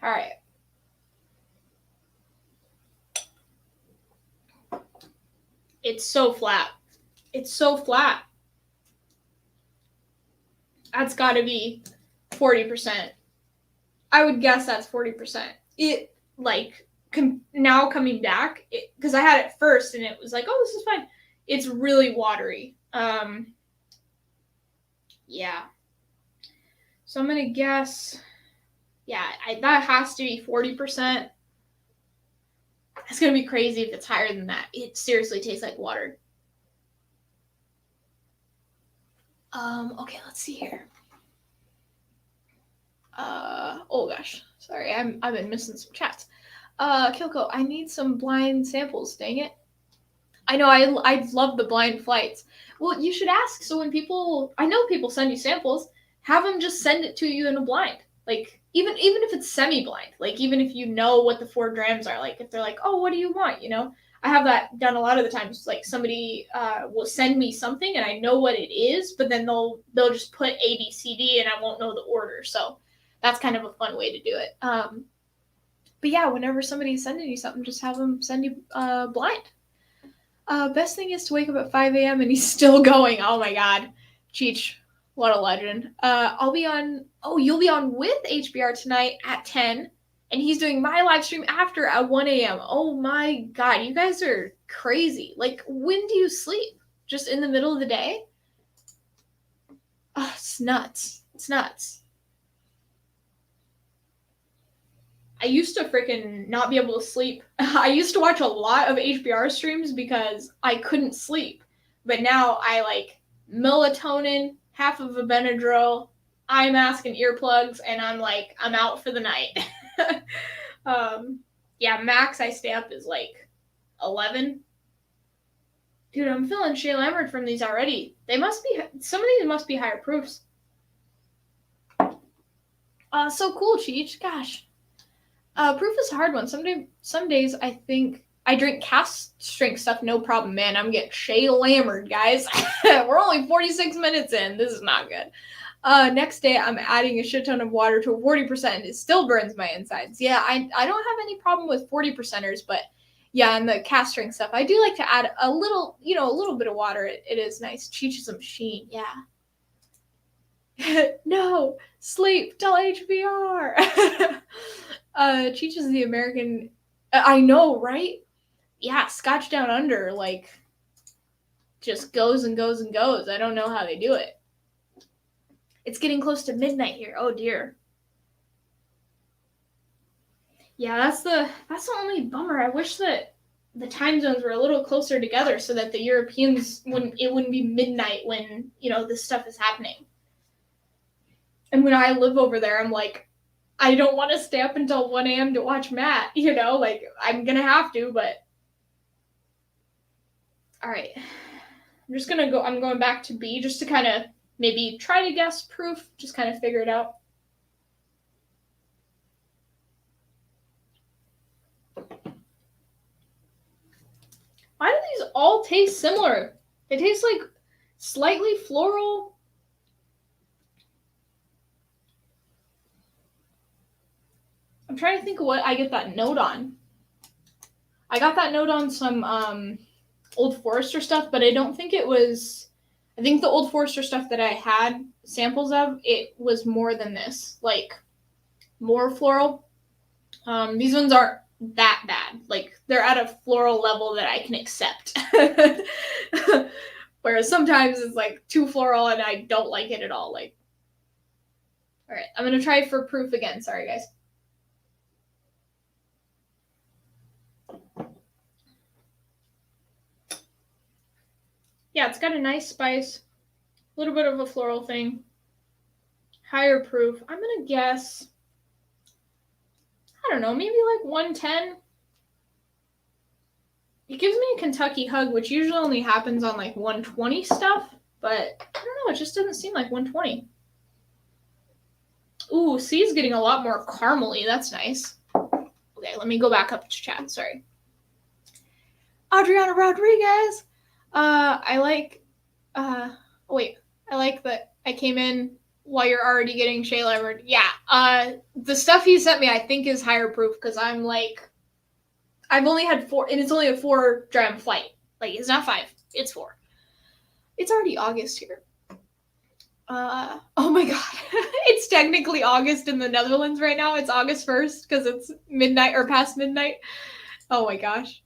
All right. It's so flat. It's so flat. That's got to be 40%. I would guess that's 40%. It, like, now coming back, because I had it first and it was like, oh, this is fine. It's really watery. Yeah. So I'm going to guess, yeah, that has to be 40%. It's going to be crazy if it's higher than that. It seriously tastes like water. Okay, let's see here. Oh gosh, sorry, I've been missing some chats. Kilko, I need some blind samples, dang it. I know, I love the blind flights. Well, you should ask, so when I know people send you samples, have them just send it to you in a blind. Like, even if it's semi-blind, like, even if you know what the 4 grams are, like, if they're like, oh, what do you want, you know? I have that done a lot of the times. Like, somebody will send me something, and I know what it is, but then they'll just put A, B, C, D, and I won't know the order, so that's kind of a fun way to do it. But yeah, whenever somebody's sending you something, just have them send you blind. Best thing is to wake up at 5 a.m. and he's still going. Oh my god. Cheech, what a legend. You'll be on with HBR tonight at 10, and he's doing my live stream after at 1 a.m. Oh my god, you guys are crazy. Like, when do you sleep? Just in the middle of the day? Oh, it's nuts. It's nuts. I used to freaking not be able to sleep. I used to watch a lot of HBR streams because I couldn't sleep. But now I like melatonin, half of a Benadryl, eye mask, and earplugs, and I'm out for the night. Yeah, max I stay up is like 11. Dude, I'm feeling Shea Lambert from these already. Some of these must be higher proofs. So cool, Cheech. Gosh. Proof is a hard one. Some days I think I drink cast strength stuff, no problem, man. I'm getting Shea Lambert, guys. We're only 46 minutes in. This is not good. Next day I'm adding a shit ton of water to 40% and it still burns my insides. Yeah, I don't have any problem with 40%ers, but yeah, and the cast strength stuff, I do like to add a little bit of water. It is nice. Cheech is a machine, yeah. No, sleep, tell HBR. Cheech is the American. I know, right? Yeah, Scotch Down Under, like, just goes and goes and goes. I don't know how they do it. It's getting close to midnight here. Oh dear. Yeah, that's the only bummer. I wish that the time zones were a little closer together so that the Europeans wouldn't be midnight when, this stuff is happening. And when I live over there, I'm like, I don't want to stay up until 1 a.m. to watch Matt, like, I'm going to have to, but. All right. I'm going back to B just to kind of maybe try to guess proof, just kind of figure it out. Why do these all taste similar? They taste like slightly floral. I'm trying to think of what I get that note on. I got that note on some Old Forester stuff, but I don't think it was. I think the Old Forester stuff that I had samples of, it was more than this, like more floral. These ones aren't that bad. Like, they're at a floral level that I can accept. Whereas sometimes it's like too floral and I don't like it at all. Like, all right, I'm gonna try for proof again. Sorry, guys. Yeah, it's got a nice spice, a little bit of a floral thing, higher proof. I'm gonna guess, I don't know, maybe like 110. It gives me a Kentucky hug, which usually only happens on like 120 stuff, but I don't know, it just doesn't seem like 120. Ooh, C's getting a lot more caramely. That's nice. Okay, let me go back up to chat. Sorry. Adriana Rodriguez. I like that I came in while you're already getting Shayla. Yeah. The stuff he sent me I think is higher proof because I'm like, I've only had 4, and it's only a 4-dram flight. Like, it's not 5, it's 4. It's already August here. Oh my god. It's technically August in the Netherlands right now. It's August 1st because it's midnight or past midnight. Oh my gosh.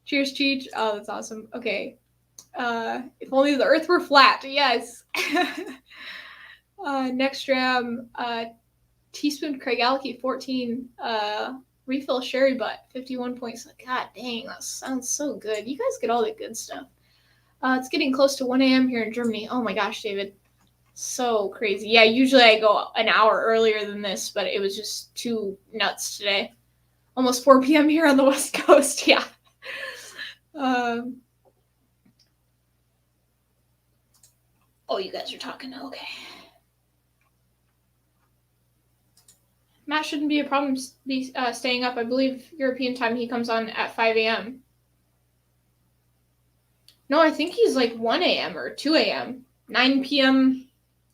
Cheers, Cheech. Oh, that's awesome. Okay. If only the earth were flat. Yes. Next dram, teaspoon Craig Alki 14, refill sherry butt 51 points. God dang, that sounds so good. You guys get all the good stuff. It's getting close to 1 a.m. here in Germany. Oh my gosh, David. So crazy. Yeah, usually I go an hour earlier than this, but it was just too nuts today. Almost 4 p.m. here on the West Coast. Yeah. Oh, you guys are talking. Okay. Matt shouldn't be a problem staying up. I believe European time he comes on at 5 a.m. No, I think he's like 1 a.m. or 2 a.m. 9 p.m.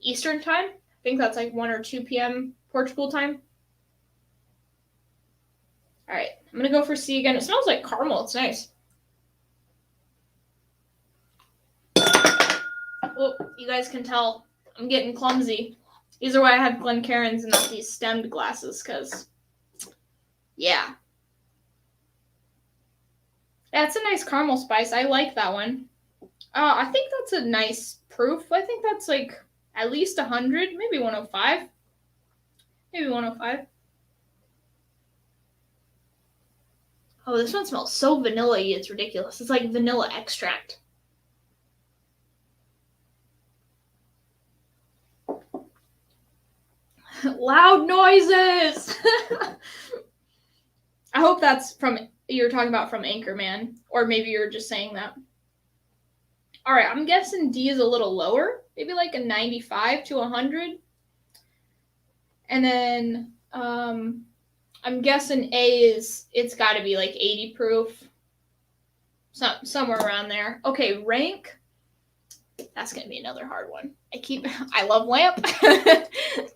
Eastern time. I think that's like 1 or 2 p.m. Portugal time. All right, I'm going to go for C again. It smells like caramel. It's nice. Oh, you guys can tell I'm getting clumsy. These are why I have Glencairns and not these stemmed glasses, because, yeah. That's a nice caramel spice. I like that one. I think that's a nice proof. I think that's like at least 100, maybe 105. Maybe 105. Oh, this one smells so vanilla-y, it's ridiculous. It's like vanilla extract. Loud noises! I hope that's you're talking about from Anchorman, or maybe you're just saying that. All right, I'm guessing D is a little lower, maybe like a 95 to 100. And then I'm guessing A it's got to be like 80 proof, somewhere around there. Okay, rank. That's gonna be another hard one. I love Lamp.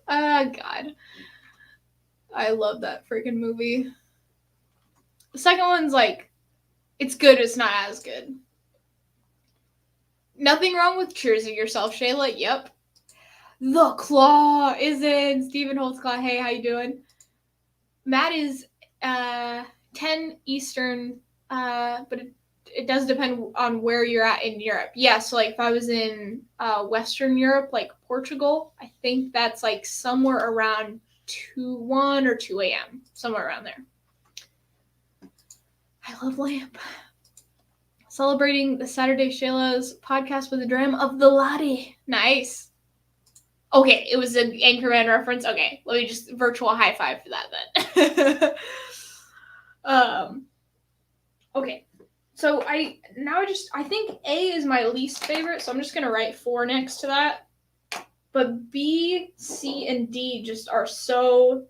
God, I love that freaking movie. The second one's like, it's good, it's not as good. Nothing wrong with choosing yourself, Shayla. Yep. The Claw is in. Stephen Holtzclaw. Hey, how you doing? Matt is 10 Eastern, but it does depend on where you're at in Europe. Yeah, so like if I was in Western Europe, like Portugal, I think that's like somewhere around 1 or 2 a.m., somewhere around there. I love Lamp. Celebrating the Saturday Shayla's podcast with a dram of the Latte. Nice. Okay, it was an Anchorman reference. Okay, let me just virtual high five for that then. Okay, so I think A is my least favorite, so I'm just gonna write 4 next to that. But B, C, and D just are so.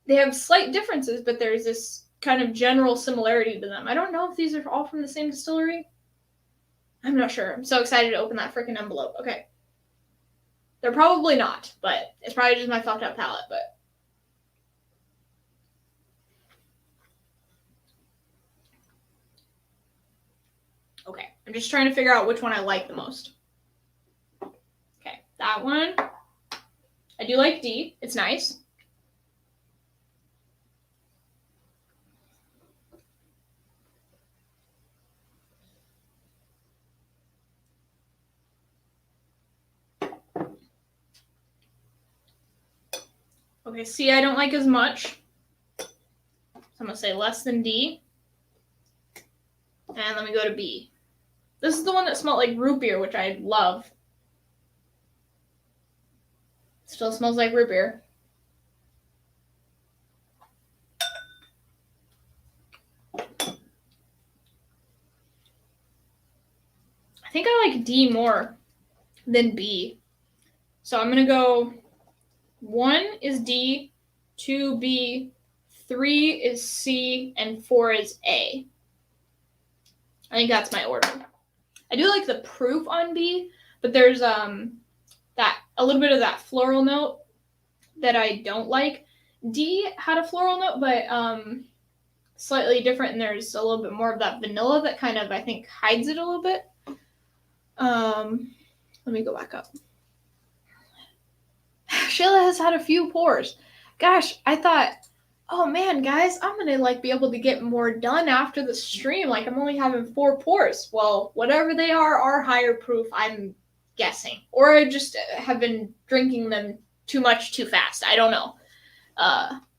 They have slight differences, but there's this kind of general similarity to them. I don't know if these are all from the same distillery. I'm not sure. I'm so excited to open that freaking envelope. Okay. They're probably not, but it's probably just my fucked up palate, but. Okay. I'm just trying to figure out which one I like the most. Okay. That one. I do like D. It's nice. Okay, C I don't like as much. So I'm going to say less than D. And let me go to B. This is the one that smelled like root beer, which I love. Still smells like root beer. I think I like D more than B. So I'm going to go 1 is D, 2 B, 3 is C, and 4 is A. I think that's my order. I do like the proof on B, but there's that a little bit of that floral note that I don't like. D had a floral note, but slightly different, and there's a little bit more of that vanilla that kind of, I think, hides it a little bit. Let me go back up. Shayla has had a few pours. Gosh, I thought, oh man, guys, I'm gonna like be able to get more done after the stream. Like, I'm only having 4 pours. Well, whatever they are higher proof, I'm guessing. Or I just have been drinking them too much too fast. I don't know.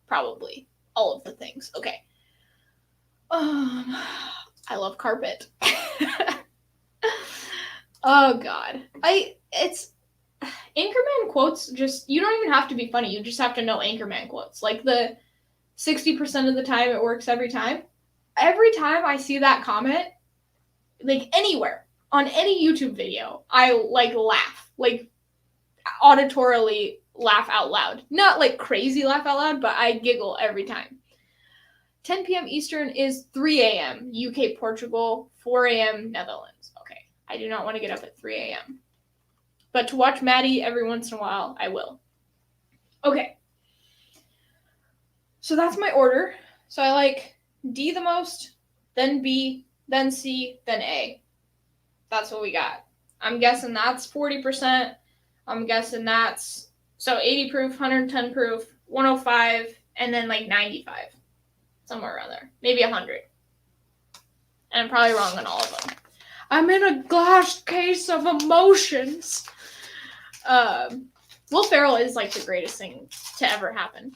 Probably all of the things. Okay. I love carpet. Oh God. It's Anchorman quotes, just, you don't even have to be funny. You just have to know Anchorman quotes. Like the 60% of the time it works every time. Every time I see that comment, like anywhere, on any YouTube video, I like laugh. Like auditorily laugh out loud. Not like crazy laugh out loud, but I giggle every time. 10 p.m. Eastern is 3 a.m. UK, Portugal, 4 a.m. Netherlands. Okay. I do not want to get up at 3 a.m. But to watch Maddie every once in a while, I will. Okay. So that's my order. So I like D the most, then B, then C, then A. That's what we got. I'm guessing that's 40%. I'm guessing that's, so 80 proof, 110 proof, 105, and then like 95. Somewhere around there. Maybe 100. And I'm probably wrong on all of them. I'm in a glass case of emotions. Will Ferrell is like the greatest thing to ever happen.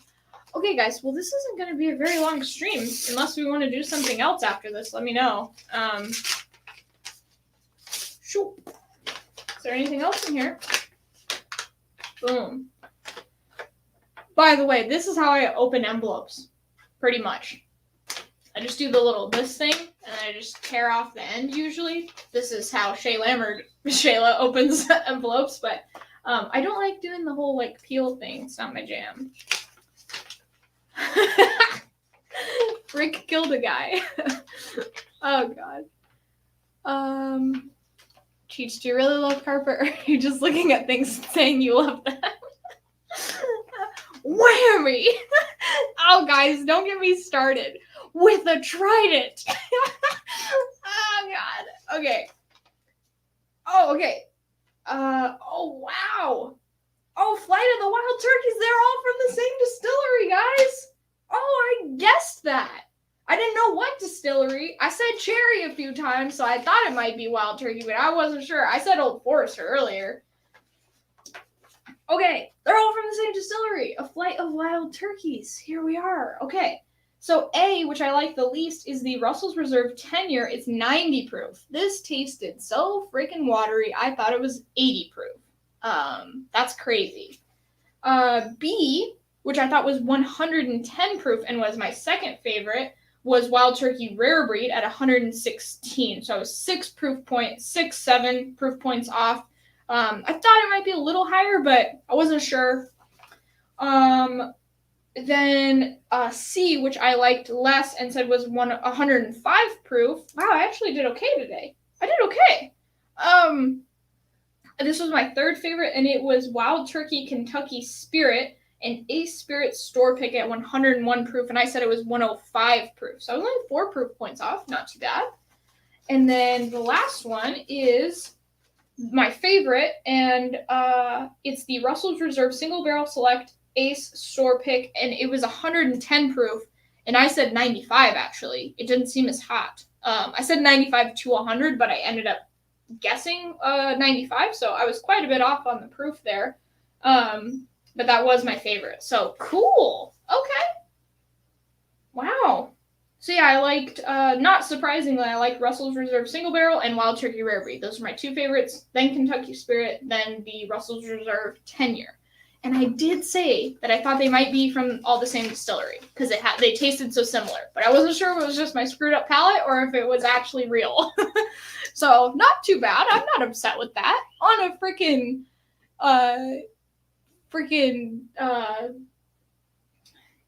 Okay, guys. Well, this isn't going to be a very long stream. Unless we want to do something else after this, let me know. Shoot. Is there anything else in here? Boom. By the way, this is how I open envelopes. Pretty much. I just do the little this thing, and I just tear off the end usually. This is how Shayla opens envelopes, but I don't like doing the whole like peel thing. It's not my jam. Rick killed a guy. Oh God. Cheech, do you really love carpet, or are you just looking at things and saying you love them? Whammy! Oh, guys, don't get me started with a trident. Oh God. Okay. Oh, okay. Oh wow. Oh, Flight of the Wild Turkeys, they're all from the same distillery, guys. Oh, I guessed that. I didn't know what distillery. I said Cherry a few times, so I thought it might be Wild Turkey, but I wasn't sure. I said Old Forester earlier. Okay, they're all from the same distillery. A Flight of Wild Turkeys. Here we are. Okay. So A, which I like the least, is the Russell's Reserve 10-year. It's 90 proof. This tasted so freaking watery. I thought it was 80 proof. That's crazy. B, which I thought was 110 proof and was my second favorite, was Wild Turkey Rare Breed at 116. So 6 proof 7 proof points off. I thought it might be a little higher, but I wasn't sure. Then C, which I liked less and said was 105 proof. Wow, I actually did okay today. I did okay. This was my third favorite, and it was Wild Turkey Kentucky Spirit, an Ace Spirit store pick at 101 proof, and I said it was 105 proof. So I was only 4 proof points off, not too bad. And then the last one is my favorite, and it's the Russell's Reserve Single Barrel Select Ace store pick, and it was 110 proof, and I said 95 actually. It didn't seem as hot. I said 95 to 100, but I ended up guessing 95, so I was quite a bit off on the proof there. But that was my favorite. So cool. Okay. Wow. So yeah, I liked, not surprisingly, I liked Russell's Reserve Single Barrel and Wild Turkey Rare Breed. Those are my 2 favorites. Then Kentucky Spirit, then the Russell's Reserve 10-year. And I did say that I thought they might be from all the same distillery because they tasted so similar. But I wasn't sure if it was just my screwed up palate or if it was actually real. So not too bad. I'm not upset with that. On a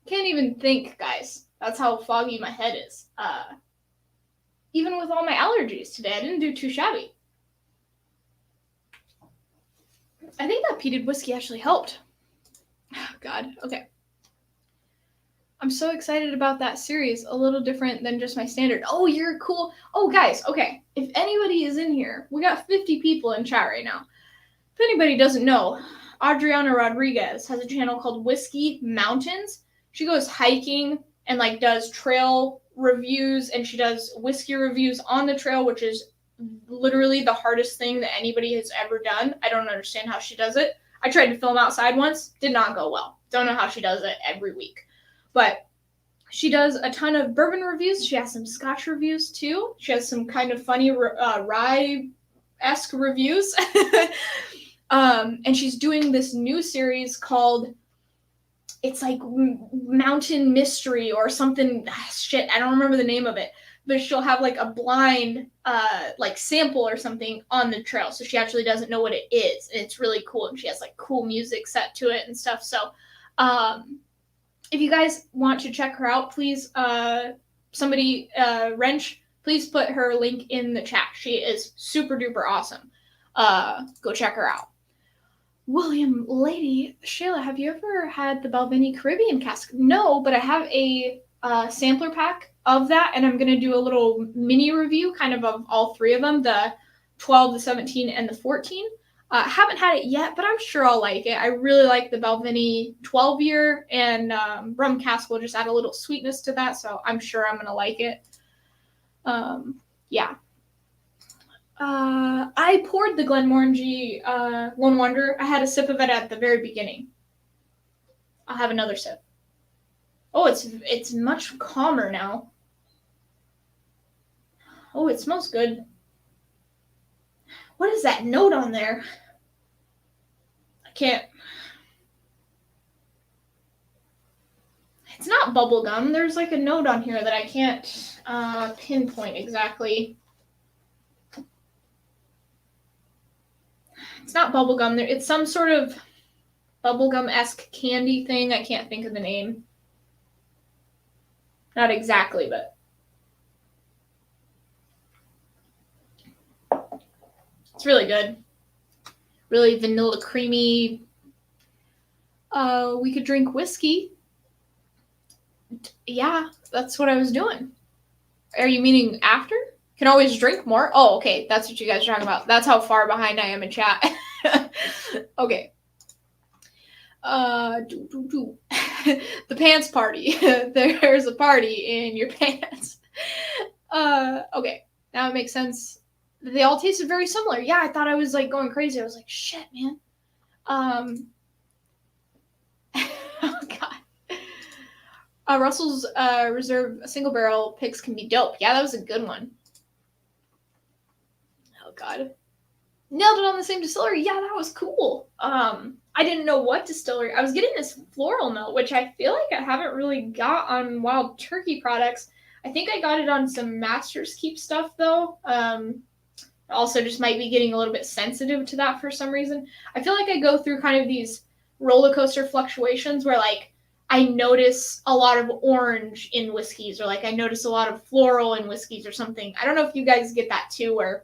Can't even think, guys. That's how foggy my head is. Even with all my allergies today, I didn't do too shabby. I think that peated whiskey actually helped. Oh, God. Okay. I'm so excited about that series. A little different than just my standard. Oh, you're cool. Oh, guys. Okay. If anybody is in here, we got 50 people in chat right now. If anybody doesn't know, Adriana Rodriguez has a channel called Whiskey Mountains. She goes hiking and like does trail reviews, and she does whiskey reviews on the trail, which is literally the hardest thing that anybody has ever done. I don't understand how she does it. I tried to film outside once, did not go well. Don't know how she does it every week. But she does a ton of bourbon reviews. She has some Scotch reviews too. She has some kind of funny rye-esque reviews. And she's doing this new series called, it's like Mountain Mystery or something. Shit, I don't remember the name of it. But she'll have like a blind like sample or something on the trail. So she actually doesn't know what it is. And it's really cool. And she has like cool music set to it and stuff. So if you guys want to check her out, please, somebody, Wrench, please put her link in the chat. She is super duper awesome. Go check her out. William Lady, Shayla, have you ever had the Balvenie Caribbean cask? No, but I have a sampler pack of that, and I'm going to do a little mini review kind of all three of them, the 12, the 17, and the 14. Haven't had it yet, but I'm sure I'll like it. I really like the Balvenie 12-year, and rum cask will just add a little sweetness to that, so I'm sure I'm going to like it. Yeah. I poured the Glenmorangie Lone Wonder. I had a sip of it at the very beginning. I'll have another sip. Oh, it's much calmer now. Oh, it smells good. What is that note on there? I can't. It's not bubblegum. There's like a note on here that I can't pinpoint exactly. It's not bubblegum. It's some sort of bubblegum-esque candy thing. I can't think of the name. Not exactly, but it's really good. Really vanilla creamy. We could drink whiskey. Yeah, that's what I was doing. Are you meaning after? Can always drink more? Oh, okay. That's what you guys are talking about. That's how far behind I am in chat. Okay. The pants party. There's a party in your pants. Okay. Now it makes sense. They all tasted very similar. Yeah, I thought I was like going crazy. I was like, shit, man. Oh God. Russell's Reserve single barrel picks can be dope. Yeah, that was a good one. Oh God. Nailed it on the same distillery. Yeah, that was cool. I didn't know what distillery. I was getting this floral note, which I feel like I haven't really got on Wild Turkey products. I think I got it on some Master's Keep stuff though. Also just might be getting a little bit sensitive to that for some reason. I feel like I go through kind of these roller coaster fluctuations where like I notice a lot of orange in whiskeys, or like I notice a lot of floral in whiskeys or something. I don't know if you guys get that too, where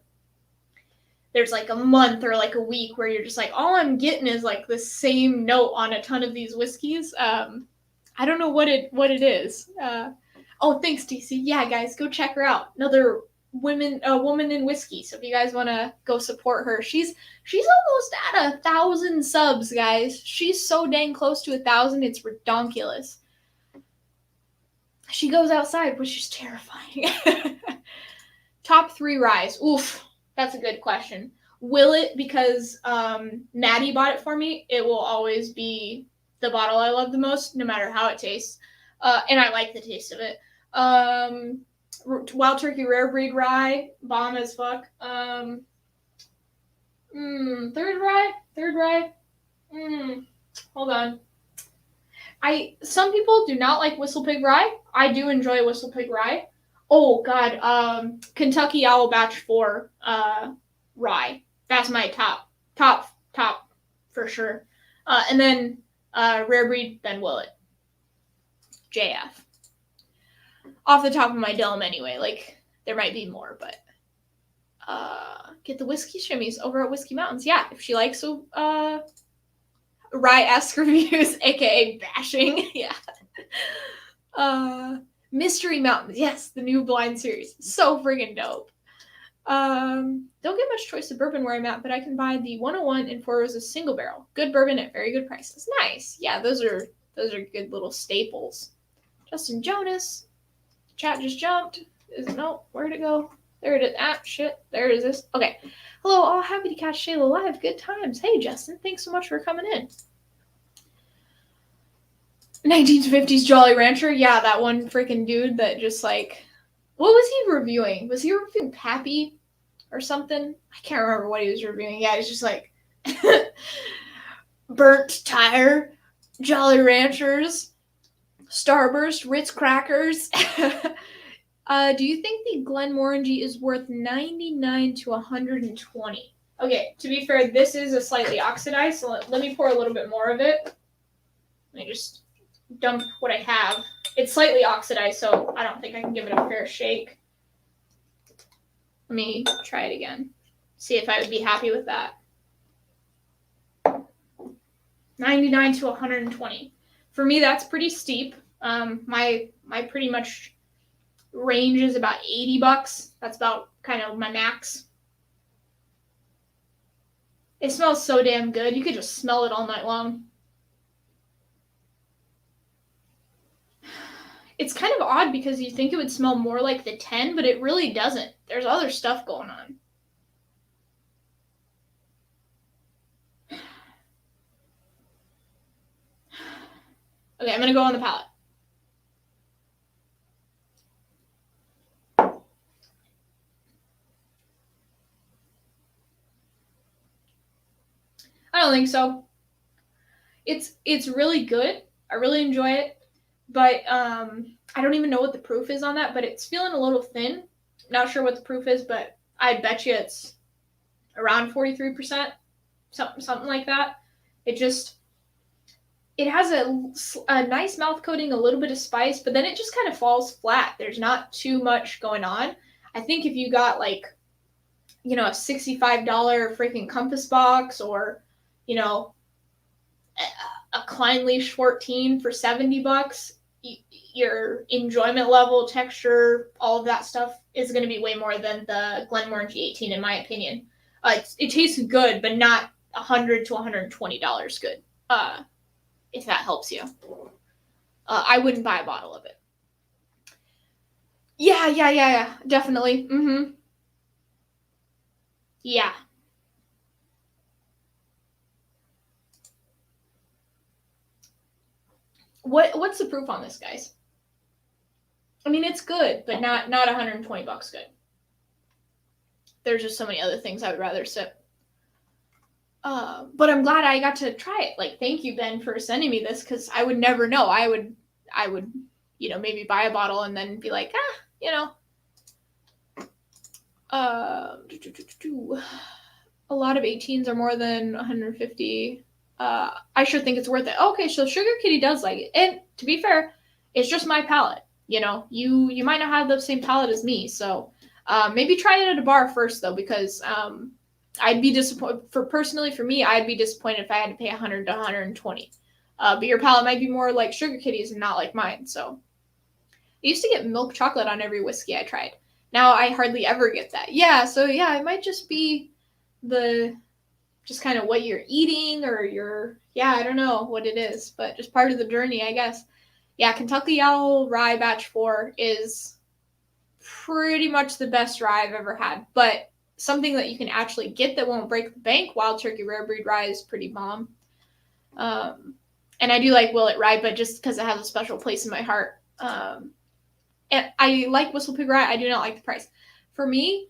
there's like a month or like a week where you're just like, all I'm getting is like the same note on a ton of these whiskeys. I don't know what it is. Oh, thanks, DC. Yeah, guys, go check her out. Another woman in whiskey. So if you guys want to go support her, she's almost at 1,000 subs, guys. She's so dang close to 1,000, it's redonkulous. She goes outside, which is terrifying. Top 3 ryes. Oof. That's a good question. Will it, because Maddie bought it for me, it will always be the bottle I love the most, no matter how it tastes. And I like the taste of it. Wild Turkey Rare Breed Rye, bomb as fuck. Third rye. Hold on. Some people do not like Whistle Pig Rye. I do enjoy Whistle Pig Rye. Oh God, Kentucky Owl Batch 4 rye. That's my top for sure. And then Rare Breed, then Willet. JF. Off the top of my dome anyway. Like, there might be more, but get the whiskey shimmies over at Whiskey Mountains. Yeah, if she likes rye-esque reviews, aka bashing. Yeah. Mystery Mountains. Yes, the new blind series. So friggin' dope. Don't get much choice of bourbon where I'm at, but I can buy the 101 and Four Roses single barrel. Good bourbon at very good prices. Nice. Yeah, those are good little staples. Justin Jonas. Chat just jumped. Where'd it go? There it is. Ah, shit. There it is. Okay. Hello, all happy to catch Shayla live. Good times. Hey, Justin. Thanks so much for coming in. 1950s Jolly Rancher. Yeah, that one freaking dude that just like... What was he reviewing? Was he reviewing Pappy or something? I can't remember what he was reviewing. Yeah, he's just like... Burnt tire, Jolly Ranchers, Starburst, Ritz crackers. Do you think the Glenmorangie is worth $99 to $120? Okay, to be fair, this is a slightly oxidized, so let me pour a little bit more of it. Let me just dump what I have. It's slightly oxidized, so I don't think I can give it a fair shake. Let me try it again. See if I would be happy with that. 99 to 120. For me, that's pretty steep. My pretty much range is about $80. That's about kind of my max. It smells so damn good. You could just smell it all night long. It's kind of odd because you think it would smell more like the 10, but it really doesn't. There's other stuff going on. Okay, I'm going to go on the palate. I don't think so. It's really good. I really enjoy it. But I don't even know what the proof is on that, but it's feeling a little thin. Not sure what the proof is, but I bet you it's around 43%, something like that. It has a nice mouth coating, a little bit of spice, but then it just kind of falls flat. There's not too much going on. I think if you got like, a $65 freaking Compass box or, a Klein Leaf 14 for $70, your enjoyment level, texture, all of that stuff is going to be way more than the Glenmorangie 18, in my opinion. It tastes good, but not $100 to $120 good. If that helps you. I wouldn't buy a bottle of it. Yeah, definitely. Mm-hmm. Yeah. What's the proof on this, guys? I mean, it's good, but not $120 good. There's just so many other things I would rather sip. But I'm glad I got to try it. Like, thank you, Ben, for sending me this, because I would never know. I would, maybe buy a bottle and then be like, a lot of 18s are more than 150. I sure think it's worth it. Okay, so Sugar Kitty does like it. And to be fair, it's just my palate. You might not have the same palate as me. So maybe try it at a bar first, though, because I'd be disappointed. For me, I'd be disappointed if I had to pay 100 to 120. But your palate might be more like Sugar Kitty's and not like mine. So I used to get milk chocolate on every whiskey I tried. Now I hardly ever get that. Yeah, so yeah, it might just be just kind of what you're eating or I don't know what it is, but just part of the journey, I guess. Yeah, Kentucky Owl Rye Batch 4 is pretty much the best rye I've ever had, but something that you can actually get that won't break the bank, Wild Turkey Rare Breed Rye is pretty bomb. And I do like Willet Rye, but just because it has a special place in my heart. And I like Whistle Pig Rye. I do not like the price. For me,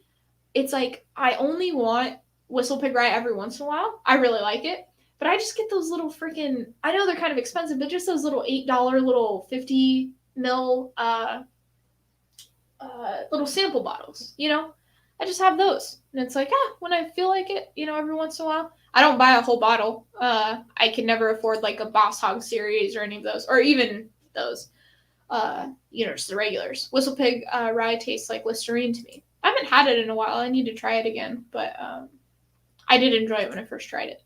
it's like I only want Whistle Pig Rye every once in a while. I really like it. But I just get those little freaking, I know they're kind of expensive, but just those little $8 little 50 ml little sample bottles, I just have those. And it's like, when I feel like it, every once in a while. I don't buy a whole bottle. I can never afford like a Boss Hog series or any of those, or even those. Just the regulars. Whistle Pig rye tastes like Listerine to me. I haven't had it in a while. I need to try it again, but I did enjoy it when I first tried it.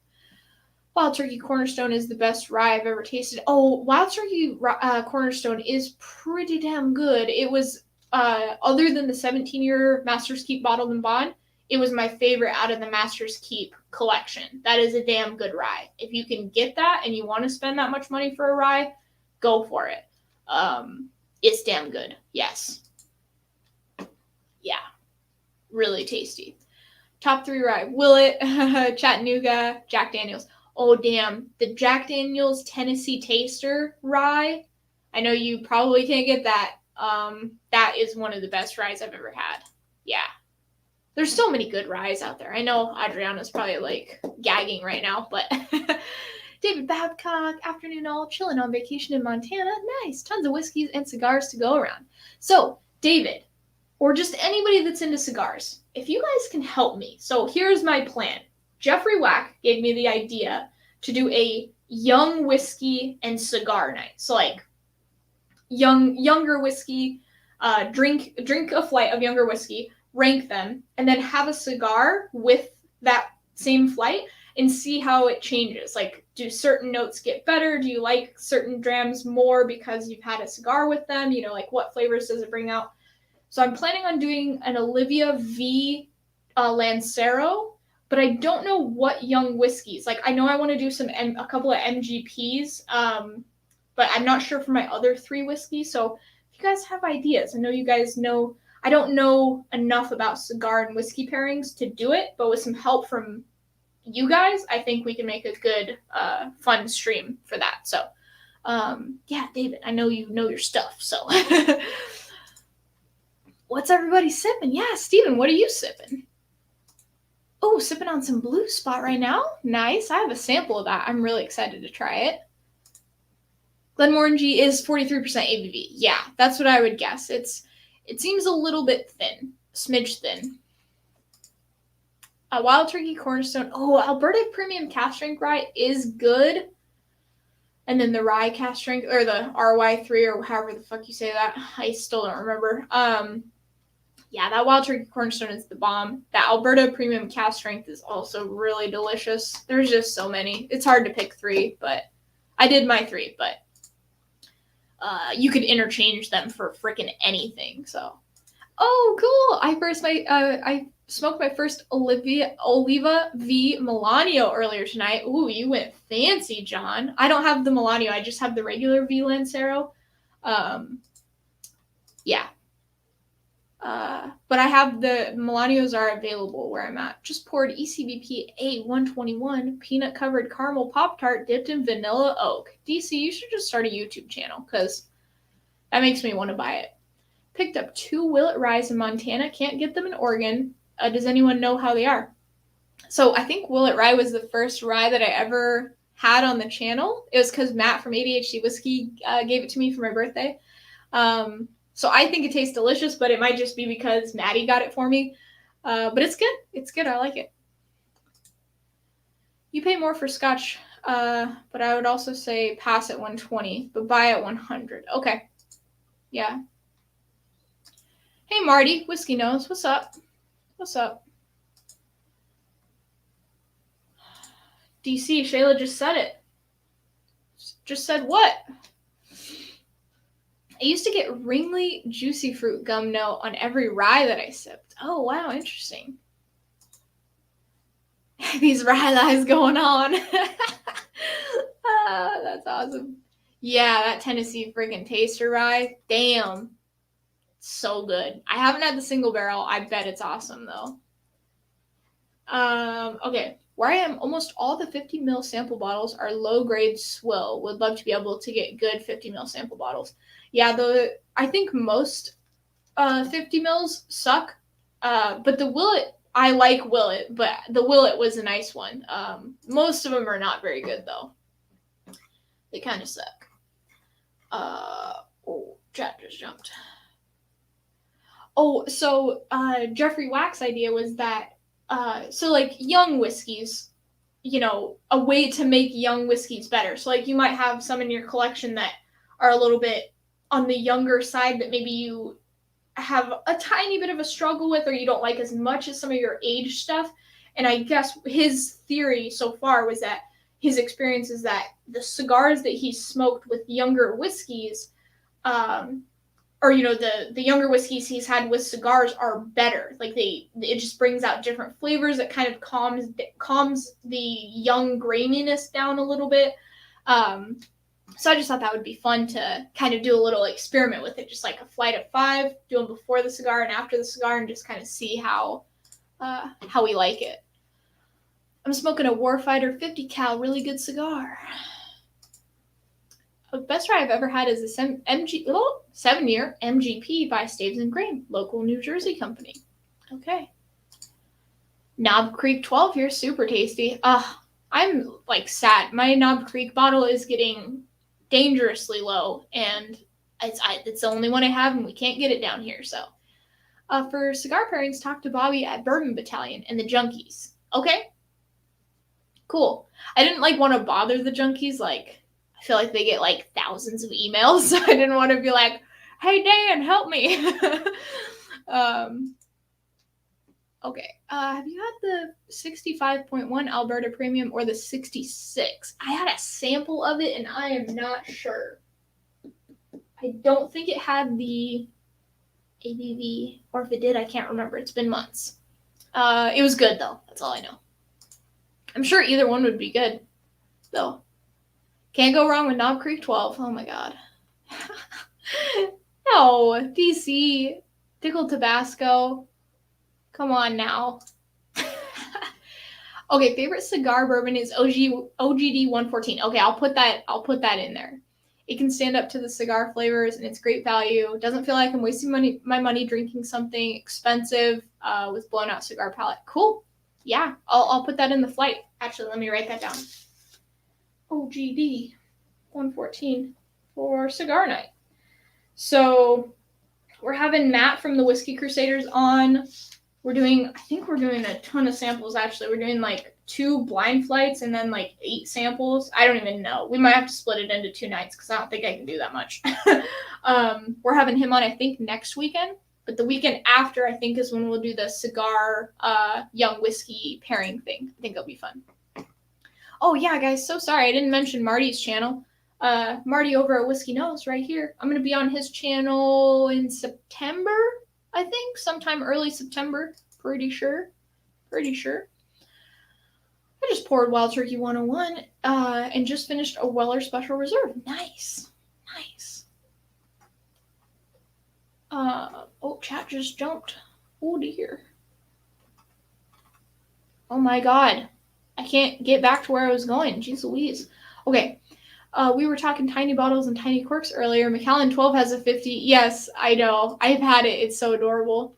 Wild Turkey Cornerstone is the best rye I've ever tasted. Oh, Wild Turkey Cornerstone is pretty damn good. It was, other than the 17-year Master's Keep Bottled and Bond, it was my favorite out of the Master's Keep collection. That is a damn good rye. If you can get that and you want to spend that much money for a rye, go for it. It's damn good. Yes. Yeah. Really tasty. Top 3 rye. Willet, Chattanooga, Jack Daniels. Oh, damn. The Jack Daniels Tennessee Taster rye. I know you probably can't get that. That is one of the best ryes I've ever had. Yeah. There's so many good ryes out there. I know Adriana's probably like gagging right now, but David Babcock, afternoon all, chilling on vacation in Montana. Nice. Tons of whiskeys and cigars to go around. So, David, or just anybody that's into cigars, if you guys can help me. So here's my plan. Jeffrey Wack gave me the idea to do a young whiskey and cigar night. So like younger whiskey, drink a flight of younger whiskey, rank them, and then have a cigar with that same flight and see how it changes. Like, do certain notes get better? Do you like certain drams more because you've had a cigar with them? Like what flavors does it bring out? So I'm planning on doing an Olivia V Lancero, but I don't know what young whiskeys. Like, I know I want to do a couple of MGPs, but I'm not sure for my other 3 whiskeys. So if you guys have ideas, I know you guys know, I don't know enough about cigar and whiskey pairings to do it, but with some help from you guys, I think we can make a good, fun stream for that. So, yeah, David, I know you know your stuff, so. What's everybody sipping? Yeah, Steven, what are you sipping? Oh, sipping on some Blue Spot right now? Nice. I have a sample of that. I'm really excited to try it. Glenmorangie is 43% ABV. Yeah, that's what I would guess. It seems a little bit thin. Smidge thin. Wild Turkey Cornerstone. Oh, Alberta Premium Cask Strength Rye is good. And then the Rye Cask Strength, or the RY3, or however the fuck you say that. I still don't remember. Yeah, that Wild Turkey Cornerstone is the bomb. That Alberta Premium Cask Strength is also really delicious. There's just so many. It's hard to pick 3, but I did my 3, but you could interchange them for freaking anything. So, oh, cool! I smoked my first Oliva V Melanio earlier tonight. Ooh, you went fancy, John. I don't have the Melanio. I just have the regular V Lancero. Yeah. But I have the Melanios are available where I'm at. Just poured ECBP A121 peanut covered caramel Pop-Tart dipped in vanilla oak. DC, you should just start a YouTube channel because that makes me want to buy it. Picked up 2 Willet Ryes in Montana. Can't get them in Oregon. Does anyone know how they are? So I think Willet Rye was the first rye that I ever had on the channel. It was because Matt from ADHD Whiskey gave it to me for my birthday. So I think it tastes delicious, but it might just be because Maddie got it for me. But it's good. It's good. I like it. You pay more for Scotch, but I would also say pass at 120, but buy at 100. Okay. Yeah. Hey, Marty, Whiskey Nose. What's up? What's up? DC, Shayla just said it. Just said what? I used to get Ringley Juicy Fruit gum note on every rye that I sipped. Oh, wow, interesting. These rye lies going on. That's awesome. Yeah, that Tennessee friggin' taster rye. Damn. So good. I haven't had the single barrel. I bet it's awesome, though. Okay. Where I am, almost all the 50 ml sample bottles are low-grade swill. Would love to be able to get good 50 ml sample bottles. Yeah, I think most 50 mils suck, but the Willet, I like Willet, but the Willet was a nice one. Most of them are not very good, though. They kind of suck. Oh, chat just jumped. Oh, so Jeffrey Wack's idea was that, so like young whiskeys, a way to make young whiskeys better. So like you might have some in your collection that are a little bit on the younger side that maybe you have a tiny bit of a struggle with, or you don't like as much as some of your age stuff. And I guess his theory so far was that his experience is that the cigars that he smoked with younger whiskeys, or the younger whiskeys he's had with cigars are better. Like it just brings out different flavors. It kind of calms the young graininess down a little bit. So I just thought that would be fun to kind of do a little experiment with it, just like a flight of 5, do them before the cigar and after the cigar, and just kind of see how we like it. I'm smoking a Warfighter 50 cal, really good cigar. The best rye I've ever had is a 7-year MGP by Staves and Grain, local New Jersey company. Okay. Knob Creek 12 here, super tasty. I'm like sad. My Knob Creek bottle is getting dangerously low, and it's the only one I have, and we can't get it down here. So, for cigar pairings, talk to Bobby at Bourbon Battalion and the Junkies. Okay, cool. I didn't want to bother the Junkies. I feel like they get thousands of emails, so I didn't want to be like, "Hey Dan, help me." Okay. Have you had the 65.1 Alberta Premium or the 66? I had a sample of it, and I am not sure. I don't think it had the ABV, or if it did, I can't remember. It's been months. It was good, though. That's all I know. I'm sure either one would be good, though. Can't go wrong with Knob Creek 12. Oh, my God. No, DC, Pickled Tabasco. Come on now. Okay, favorite cigar bourbon is OGD 114. Okay, I'll put that in there. It can stand up to the cigar flavors, and it's great value. Doesn't feel like I'm wasting my money drinking something expensive with blown out cigar palette. Cool. Yeah, I'll put that in the flight. Actually, let me write that down. OGD 114 for cigar night. So we're having Matt from the Whiskey Crusaders on. I think we're doing a ton of samples, actually. We're doing 2 blind flights and then 8 samples. I don't even know. We might have to split it into 2 nights because I don't think I can do that much. We're having him on, I think, next weekend. But the weekend after, I think, is when we'll do the cigar young whiskey pairing thing. I think it'll be fun. Oh, yeah, guys. So sorry. I didn't mention Marty's channel. Marty over at Whiskey Knows right here. I'm going to be on his channel in September. I think sometime early September, pretty sure. I just poured Wild Turkey 101 and just finished a Weller Special Reserve. Nice. Chat just jumped. Oh dear. Oh my God. I can't get back to where I was going. Jeez Louise. Okay. We were talking tiny bottles and tiny corks earlier. Macallan 12 has a 50. Yes, I know. I've had it. It's so adorable.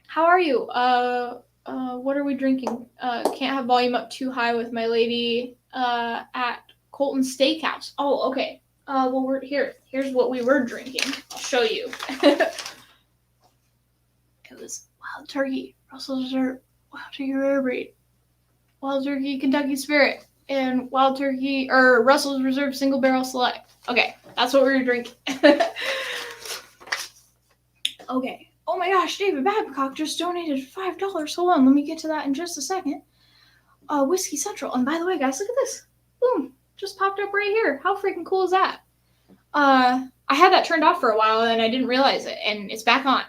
How are you? What are we drinking? Can't have volume up too high with my lady at Colton Steakhouse. Oh, okay. Well, we're here. Here's what we were drinking. I'll show you. It was Wild Turkey, Russell's Reserve, Wild Turkey Rare Breed, Wild Turkey Kentucky Spirit, and Wild Turkey, or Russell's Reserve Single Barrel Select. Okay, that's what we were drinking. Okay. Oh my gosh, David Babcock just donated $5. Hold on, let me get to that in just a second. Whiskey Central. And by the way, guys, look at this. Boom. Just popped up right here. How freaking cool is that? I had that turned off for a while and I didn't realize it, and it's back on.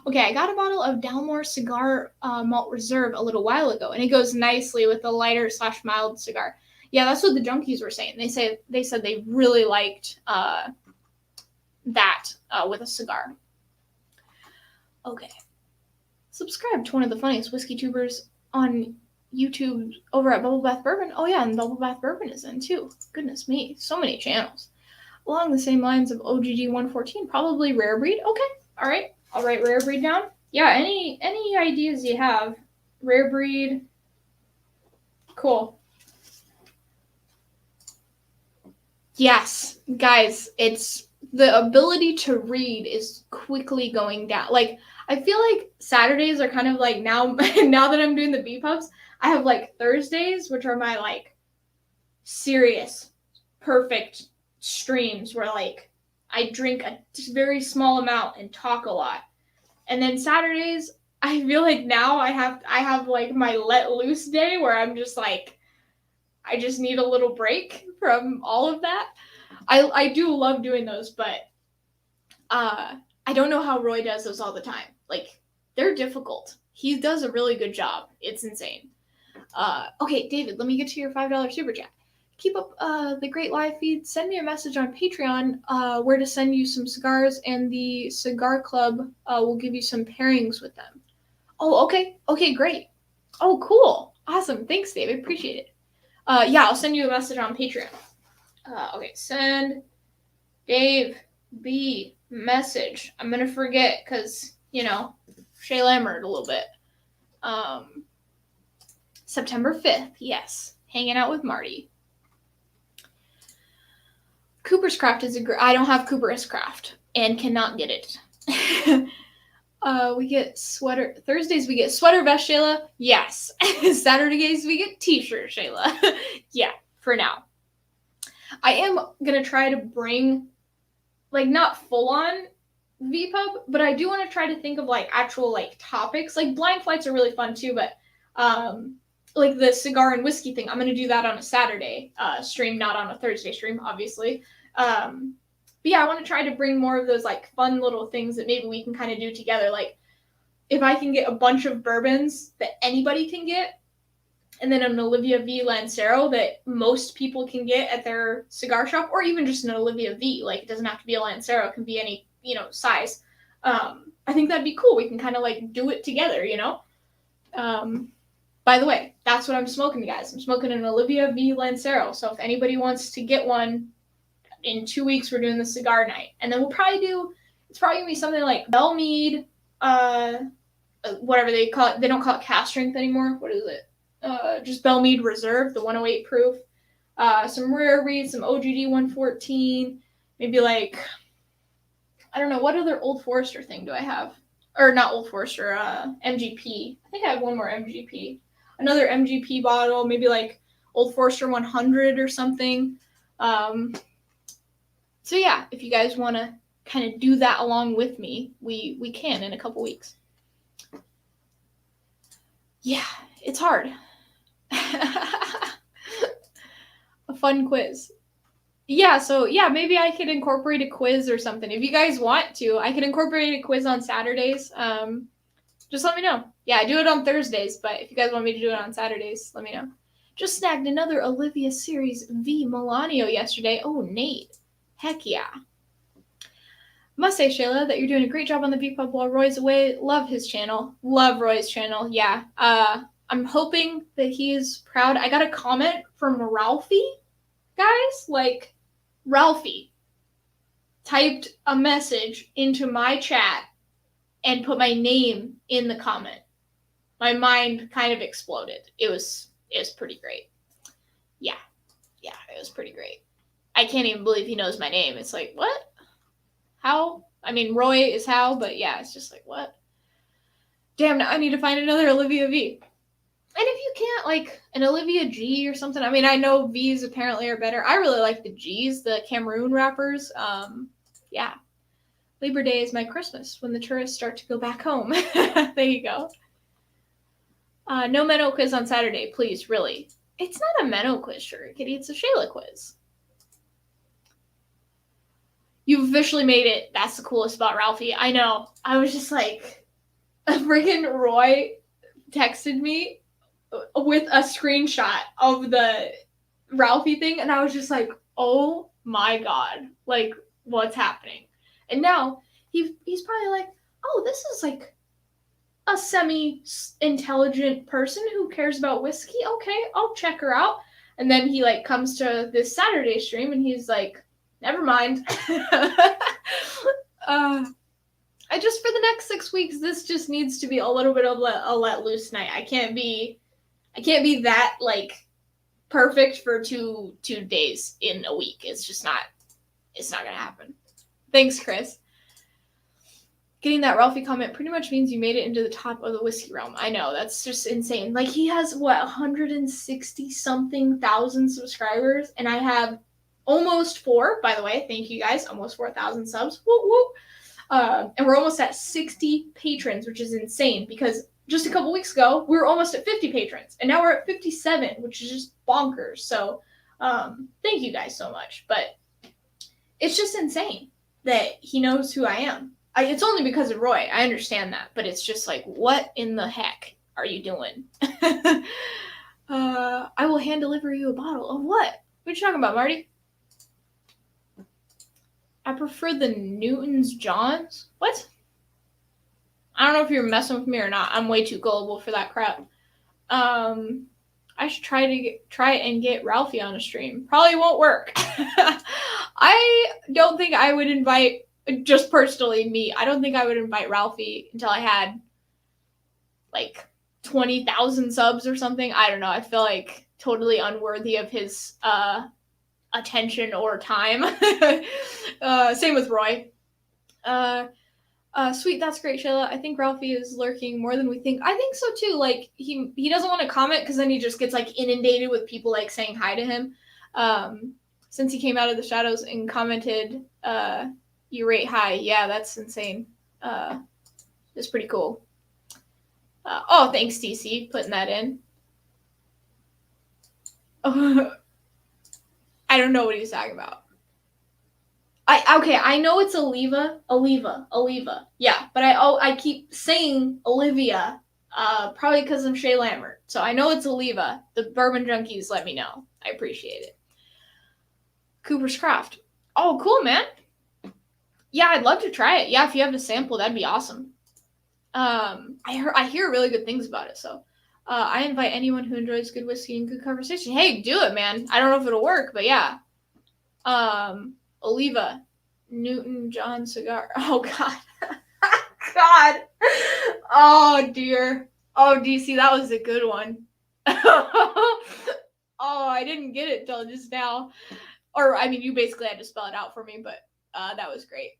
Okay, I got a bottle of Dalmore Cigar Malt Reserve a little while ago, and it goes nicely with the lighter / mild cigar. Yeah, that's what the Junkies were saying. They said they really liked that with a cigar. Okay. Subscribe to one of the funniest whiskey tubers on YouTube over at Bubble Bath Bourbon. Oh yeah, and Bubble Bath Bourbon is in too. Goodness me, so many channels. Along the same lines of OGG 114, probably Rare Breed. Okay, all right. I'll write Rare Breed down. Yeah, any ideas you have? Rare Breed. Cool. Yes, guys, it's the ability to read is quickly going down. I feel like Saturdays are kind of now that I'm doing the B-Pubs, I have Thursdays, which are my serious, perfect streams where like I drink a very small amount and talk a lot. And then Saturdays, I feel like now I have like my let loose day where I'm just like, I just need a little break from all of that. I do love doing those, but I don't know how Roy does those all the time. Like, they're difficult. He does a really good job. It's insane. Okay, David, let me get to your $5 super chat. Keep up the great live feed. Send me a message on Patreon where to send you some cigars, and the Cigar Club will give you some pairings with them. Oh, okay. Okay, great. Oh, cool. Awesome. Thanks, David. Appreciate it. Yeah, I'll send you a message on Patreon. Okay, send Dave B message. I'm going to forget because, you know, Shay Lambert a little bit. September 5th, yes. Hanging out with Marty. Cooper's Craft is I don't have Cooper's Craft and cannot get it. We get sweater. Thursdays we get sweater vest, Shayla. Yes. Saturdays we get t-shirt, Shayla. Yeah, for now. I am going to try to bring, like, not full-on VPub, but I do want to try to think of, like, actual, like, topics. Like, blind flights are really fun, too, but, like, the cigar and whiskey thing, I'm going to do that on a Saturday stream, not on a Thursday stream, obviously. But, yeah, I want to try to bring more of those, like, fun little things that maybe we can kind of do together. Like, if I can get a bunch of bourbons that anybody can get, and then an Olivia V Lancero that most people can get at their cigar shop, or even just an Olivia V. Like, it doesn't have to be a Lancero. It can be any, you know, size. I think that'd be cool. We can kind of, like, do it together, you know? By the way, that's what I'm smoking, guys. I'm smoking an Olivia V Lancero. So if anybody wants to get one, in 2 weeks, we're doing the cigar night. And then we'll probably it's probably going to be something like Bell Mead, whatever they call it. They don't call it cast strength anymore. What is it? Just Bell Mead Reserve, the 108 proof, some Rare Reed, some OGD 114, maybe like, I don't know, what other Old Forester thing do I have? Or not Old Forester, MGP. I think I have one more MGP. Another MGP bottle, maybe like Old Forester 100 or something. So yeah, if you guys want to kind of do that along with me, we can in a couple weeks. Yeah, it's hard. A fun quiz. Yeah, so yeah, maybe I could incorporate a quiz or something. If you guys want to, I can incorporate a quiz on Saturdays. Just let me know. Yeah, I do it on Thursdays, but if you guys want me to do it on Saturdays, let me know. Just snagged another Olivia Series V Milano yesterday. Oh, Nate. Heck yeah. Must say, Shayla, that you're doing a great job on the VPub while Roy's away. Love his channel. Love Roy's channel. Yeah. I'm hoping that he is proud. I got a comment from Ralphie, guys. Like, Ralphie typed a message into my chat and put my name in the comment. My mind kind of exploded. It was pretty great. Yeah, it was pretty great. I can't even believe he knows my name. It's like, what? How? I mean, Roy is how, but yeah, it's just like, what? Damn, now I need to find another Olivia V. And if you can't, like, an Olivia G or something, I mean, I know V's apparently are better. I really like the G's, the Cameroon wrappers. Yeah. Labor Day is my Christmas when the tourists start to go back home. There you go. No Menno quiz on Saturday, please, really. It's not a Menno quiz, Sugar Kitty. It's a Shayla quiz. You've officially made it. That's the coolest about Ralphie. I know. I was just like, freaking Roy texted me with a screenshot of the Ralphie thing, and I was just like, oh my god, like, what's happening? And now he's probably like, oh, this is like a semi-intelligent person who cares about whiskey. Okay, I'll check her out. And then he like comes to this Saturday stream and he's like, never mind. I just, for the next 6 weeks, this just needs to be a little bit of a let loose night. I can't be that like perfect for two days in a week. It's just not. It's not gonna happen. Thanks, Chris. Getting that Ralphie comment pretty much means you made it into the top of the whiskey realm. I know, that's just insane. Like, he has what, 160 something thousand subscribers, and I have almost 4, by the way. Thank you guys. Almost 4,000 subs. Woo woo. And we're almost at 60 patrons, which is insane because just a couple weeks ago, we were almost at 50 patrons. And now we're at 57, which is just bonkers. So thank you guys so much. But it's just insane that he knows who I am. It's only because of Roy. I understand that. But it's just like, what in the heck are you doing? I will hand deliver you a bottle of what? What are you talking about, Marty? I prefer the Newton's Johns. What? I don't know if you're messing with me or not. I'm way too gullible for that crap. I should try and get Ralphie on a stream. Probably won't work. I don't think I would invite, just personally me, I don't think I would invite Ralphie until I had like 20,000 subs or something. I don't know. I feel like totally unworthy of his attention or time. Same with Roy. Sweet, that's great, Shayla. I think Ralphie is lurking more than we think. I think so too. Like he doesn't want to comment because then he just gets like inundated with people like saying hi to him. Since he came out of the shadows and commented, you rate high. Yeah, that's insane. It's pretty cool. Oh, thanks, TC, putting that in. I don't know what he's talking about. I know it's Oliva. Yeah, but I keep saying Olivia, probably because I'm Shay Lambert. So I know it's Oliva. The Bourbon Junkies let me know. I appreciate it. Cooper's Craft. Oh, cool, man. Yeah, I'd love to try it. Yeah, if you have a sample, that'd be awesome. I hear really good things about it, so I invite anyone who enjoys good whiskey and good conversation. Hey, do it, man. I don't know if it'll work, but yeah. Oliva, Newton John Cigar. Oh God, God. Oh dear. Oh DC, that was a good one. Oh, I didn't get it till just now. Or I mean, you basically had to spell it out for me, but that was great.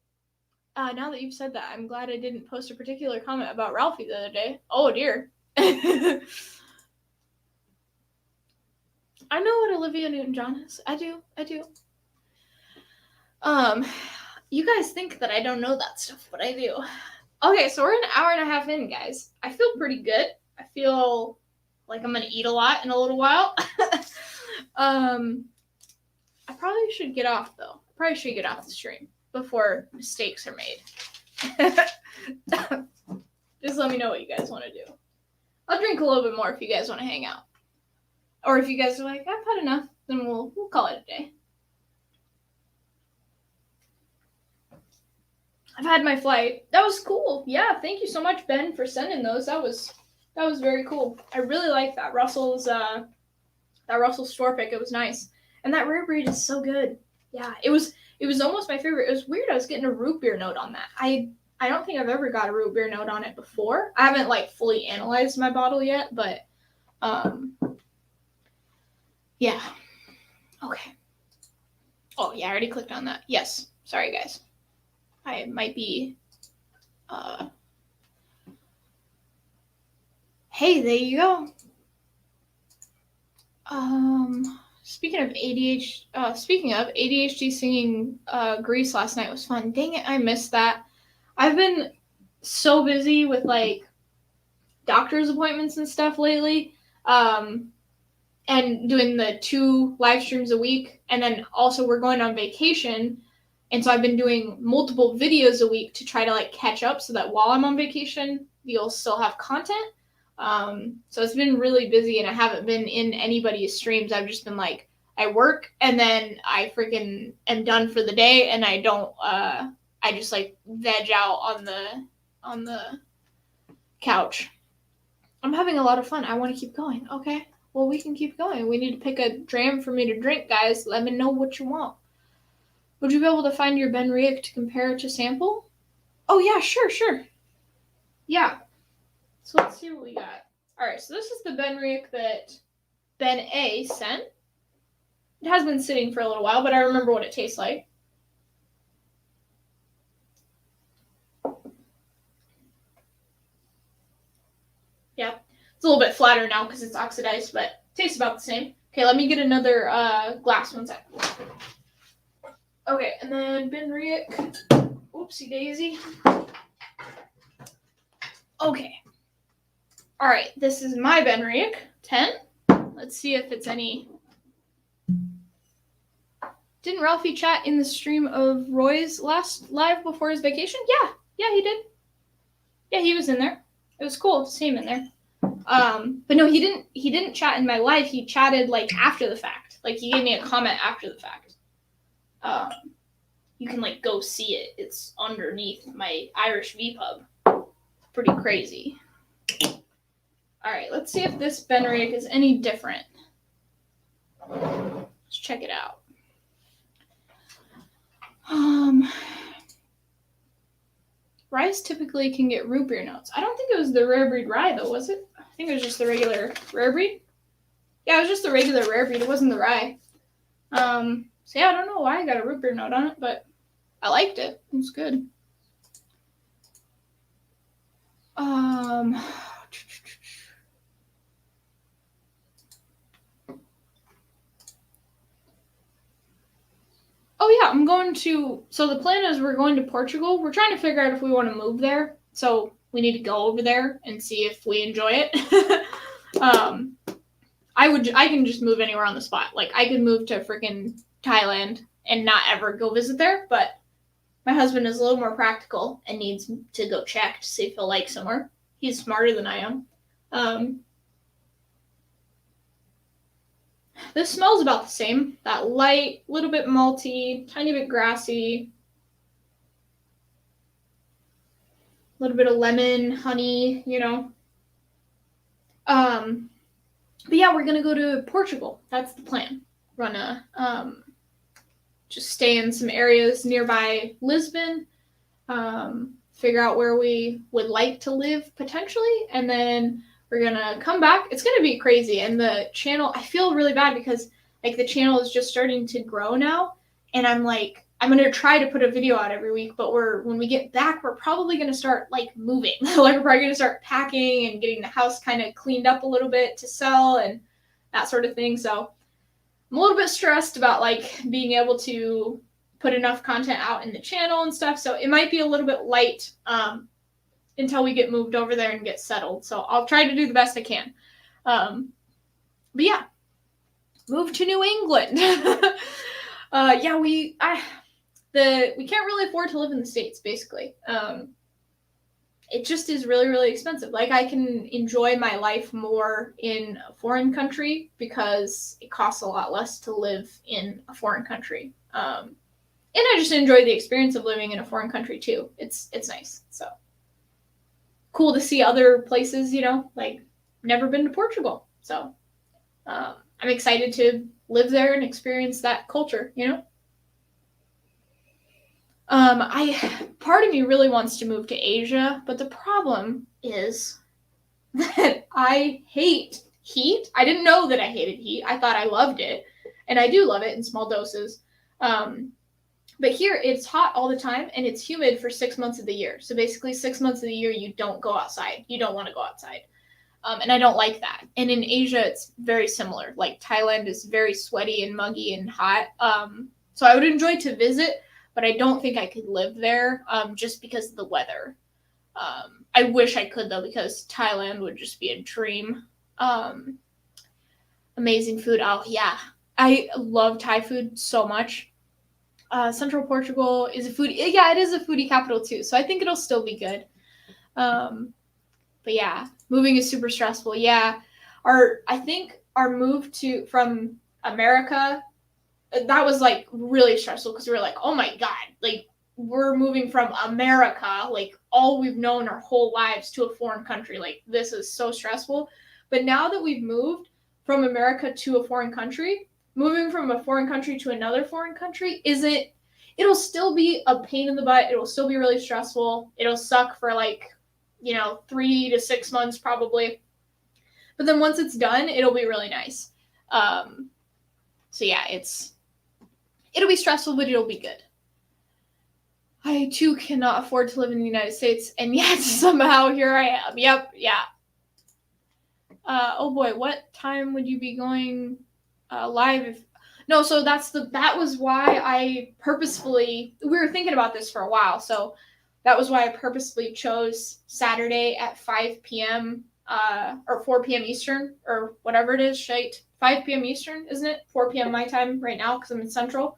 Now that you've said that, I'm glad I didn't post a particular comment about Ralphie the other day. Oh dear. I know what Olivia Newton-John is. I do. You guys think that I don't know that stuff, but I do. Okay, so we're an hour and a half in, guys. I feel pretty good. I feel like I'm gonna eat a lot in a little while. I probably should get off though. I probably should get off the stream before mistakes are made. Just let me know what you guys want to do. I'll drink a little bit more if you guys want to hang out. Or if you guys are like, I've had enough, then we'll call it a day. I've had my flight. That was cool. Yeah, thank you so much, Ben, for sending those. That was very cool. I really like that Russell store pick. It was nice. And that rare breed is so good. Yeah, it was almost my favorite. It was weird. I was getting a root beer note on that. I don't think I've ever got a root beer note on it before. I haven't like fully analyzed my bottle yet, but yeah. Okay. Oh yeah, I already clicked on that. Yes. Sorry guys. I might be hey, there you go. Speaking of ADHD singing Grease last night was fun. Dang it, I missed that. I've been so busy with like doctor's appointments and stuff lately. And doing the 2 live streams a week. And then also we're going on vacation. And so I've been doing multiple videos a week to try to like catch up so that while I'm on vacation, you'll still have content. So it's been really busy and I haven't been in anybody's streams. I've just been like, I work and then I freaking am done for the day and I don't, I just like veg out on the couch. I'm having a lot of fun. I want to keep going. Okay. Well, we can keep going. We need to pick a dram for me to drink, guys. Let me know what you want. Would you be able to find your Ben Riach to compare to sample? Oh, yeah, sure. Yeah. So let's see what we got. All right, so this is the Ben Riach that Ben A sent. It has been sitting for a little while, but I remember what it tastes like. Yeah. It's a little bit flatter now because it's oxidized, but tastes about the same. Okay, let me get another glass. 1 sec. Okay, and then Benriach. Oopsie daisy. Okay. All right, this is my Benriach 10. Let's see if it's any. Didn't Ralphie chat in the stream of Roy's last live before his vacation? Yeah, he did. Yeah, he was in there. It was cool to see him in there. But no, he didn't chat in my live. He chatted like after the fact. Like he gave me a comment after the fact. You can like go see it. It's underneath my Irish VPub. Pretty crazy. All right, let's see if this Benriach is any different. Let's check it out. Ryes typically can get root beer notes. I don't think it was the rare breed rye though, was it? I think it was just the regular rare breed. Yeah, it was just the regular rare breed. It wasn't the rye. So yeah, I don't know why I got a root beer note on it, but I liked it. It was good. Oh yeah, I'm going to. So the plan is we're going to Portugal. We're trying to figure out if we want to move there. So we need to go over there and see if we enjoy it. I can just move anywhere on the spot. Like I could move to freaking Thailand and not ever go visit there, but my husband is a little more practical and needs to go check to see if he'll like somewhere. He's smarter than I am. This smells about the same. That light, little bit malty, tiny bit grassy. A little bit of lemon, honey, you know. But yeah, we're gonna go to Portugal. That's the plan. We're gonna just stay in some areas nearby Lisbon, figure out where we would like to live potentially, and then we're gonna come back. It's gonna be crazy, and the channel, I feel really bad because like the channel is just starting to grow now, and I'm gonna try to put a video out every week, but when we get back, we're probably gonna start like moving. Like we're probably gonna start packing and getting the house kind of cleaned up a little bit to sell and that sort of thing. So I'm a little bit stressed about like being able to put enough content out in the channel and stuff. So it might be a little bit light until we get moved over there and get settled. So I'll try to do the best I can. But yeah, move to New England. We can't really afford to live in the States, basically. It just is really, really expensive. Like I can enjoy my life more in a foreign country because it costs a lot less to live in a foreign country. And I just enjoy the experience of living in a foreign country too. It's nice. So cool to see other places, you know, like never been to Portugal. So I'm excited to live there and experience that culture, you know? Part of me really wants to move to Asia, but the problem is that I hate heat. I didn't know that I hated heat. I thought I loved it, and I do love it in small doses. But here it's hot all the time, and it's humid for 6 months of the year. So basically 6 months of the year, you don't go outside. You don't want to go outside. And I don't like that. And in Asia, it's very similar. Like Thailand is very sweaty and muggy and hot. So I would enjoy to visit, but I don't think I could live there just because of the weather. I wish I could, though, because Thailand would just be a dream. Amazing food. Oh, yeah. I love Thai food so much. Central Portugal is a foodie. Yeah, it is a foodie capital, too. So I think it'll still be good. But yeah, moving is super stressful. Yeah. I think our move from America, that was like really stressful because we were like, oh my God, like we're moving from America, like all we've known our whole lives to a foreign country. Like this is so stressful. But now that we've moved from America to a foreign country, moving from a foreign country to another foreign country it'll still be a pain in the butt. It'll still be really stressful. It'll suck for 3 to 6 months probably. But then once it's done, it'll be really nice. So yeah, it'll be stressful, but it'll be good. I too cannot afford to live in the United States, and yet somehow here I am. Yep, yeah. Oh boy, what time would you be going live if No, so that was why I purposefully, we were thinking about this for a while, so that was why I purposefully chose Saturday at 5 p.m. Or 4 p.m. Eastern, or whatever it is, shite. 5 p.m. Eastern, isn't it? 4 p.m. my time right now because I'm in Central.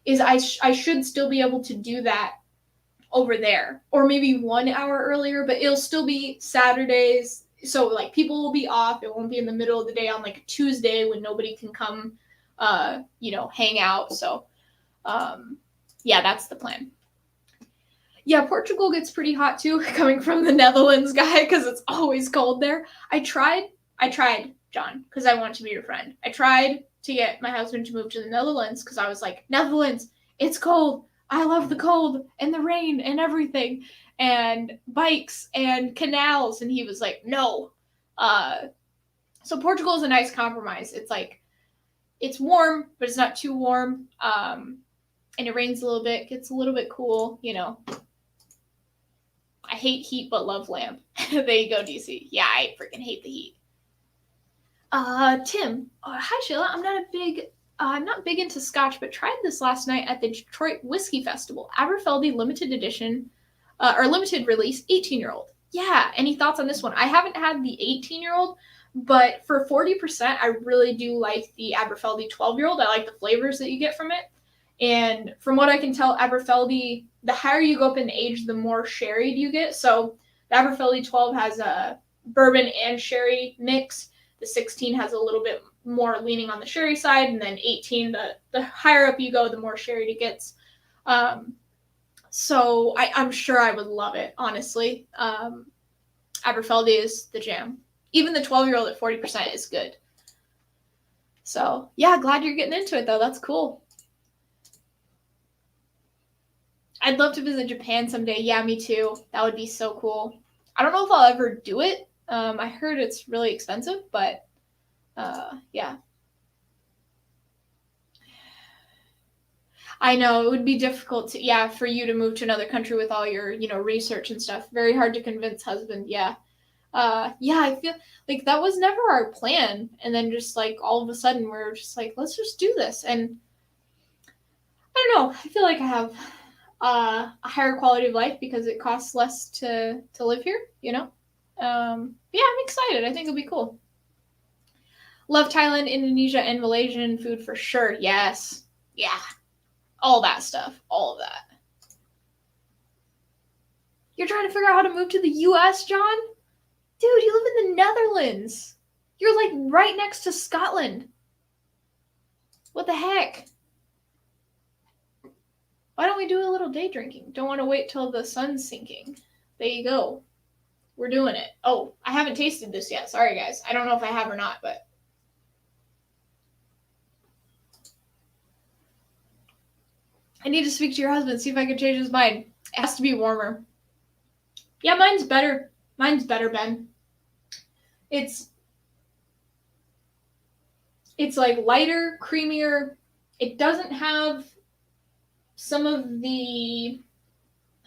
Is I should still be able to do that over there, or maybe 1 hour earlier, but it'll still be Saturdays. So like people will be off. It won't be in the middle of the day on like a Tuesday when nobody can come, hang out. So, yeah, that's the plan. Yeah, Portugal gets pretty hot too, coming from the Netherlands guy, because it's always cold there. I tried, John, because I want to be your friend. I tried to get my husband to move to the Netherlands because I was like, Netherlands, it's cold. I love the cold and the rain and everything, and bikes and canals. And he was like, no. So Portugal is a nice compromise. It's like, it's warm, but it's not too warm. And it rains a little bit, gets a little bit cool, I hate heat but love lamp. There you go, DC. Yeah, I freaking hate the heat. Tim. Hi Sheila. I'm not big into scotch, but tried this last night at the Detroit Whiskey Festival. Aberfeldy limited edition, or limited release, 18-year-old. Yeah, any thoughts on this one? I haven't had the 18-year-old, but for 40%, I really do like the Aberfeldy 12-year-old. I like the flavors that you get from it. And from what I can tell, Aberfeldy, the higher you go up in age, the more sherry you get. So the Aberfeldy 12 has a bourbon and sherry mix. The 16 has a little bit more leaning on the sherry side, and then 18, the higher up you go, the more sherry it gets. So I'm sure I would love it, honestly. Aberfeldy is the jam. Even the 12-year-old at 40% is good. So, yeah, glad you're getting into it, though. That's cool. I'd love to visit Japan someday. Yeah, me too. That would be so cool. I don't know if I'll ever do it. I heard it's really expensive, but yeah. I know it would be difficult for you to move to another country with all your, research and stuff. Very hard to convince husband. Yeah. Yeah, I feel like that was never our plan. And then just like all of a sudden we're just like, let's just do this. And I don't know. I feel like I have a higher quality of life because it costs less to live here, yeah, I'm excited. I think it'll be cool. Love Thailand, Indonesia, and Malaysian food for sure. Yes. Yeah. All that stuff. All of that. You're trying to figure out how to move to the US, John? Dude, you live in the Netherlands. You're like right next to Scotland. What the heck? Why don't we do a little day drinking? Don't want to wait till the sun's sinking. There you go. We're doing it. Oh, I haven't tasted this yet. Sorry, guys. I don't know if I have or not, but. I need to speak to your husband, see if I can change his mind. It has to be warmer. Yeah, mine's better. Mine's better, Ben. It's like lighter, creamier. It doesn't have some of the,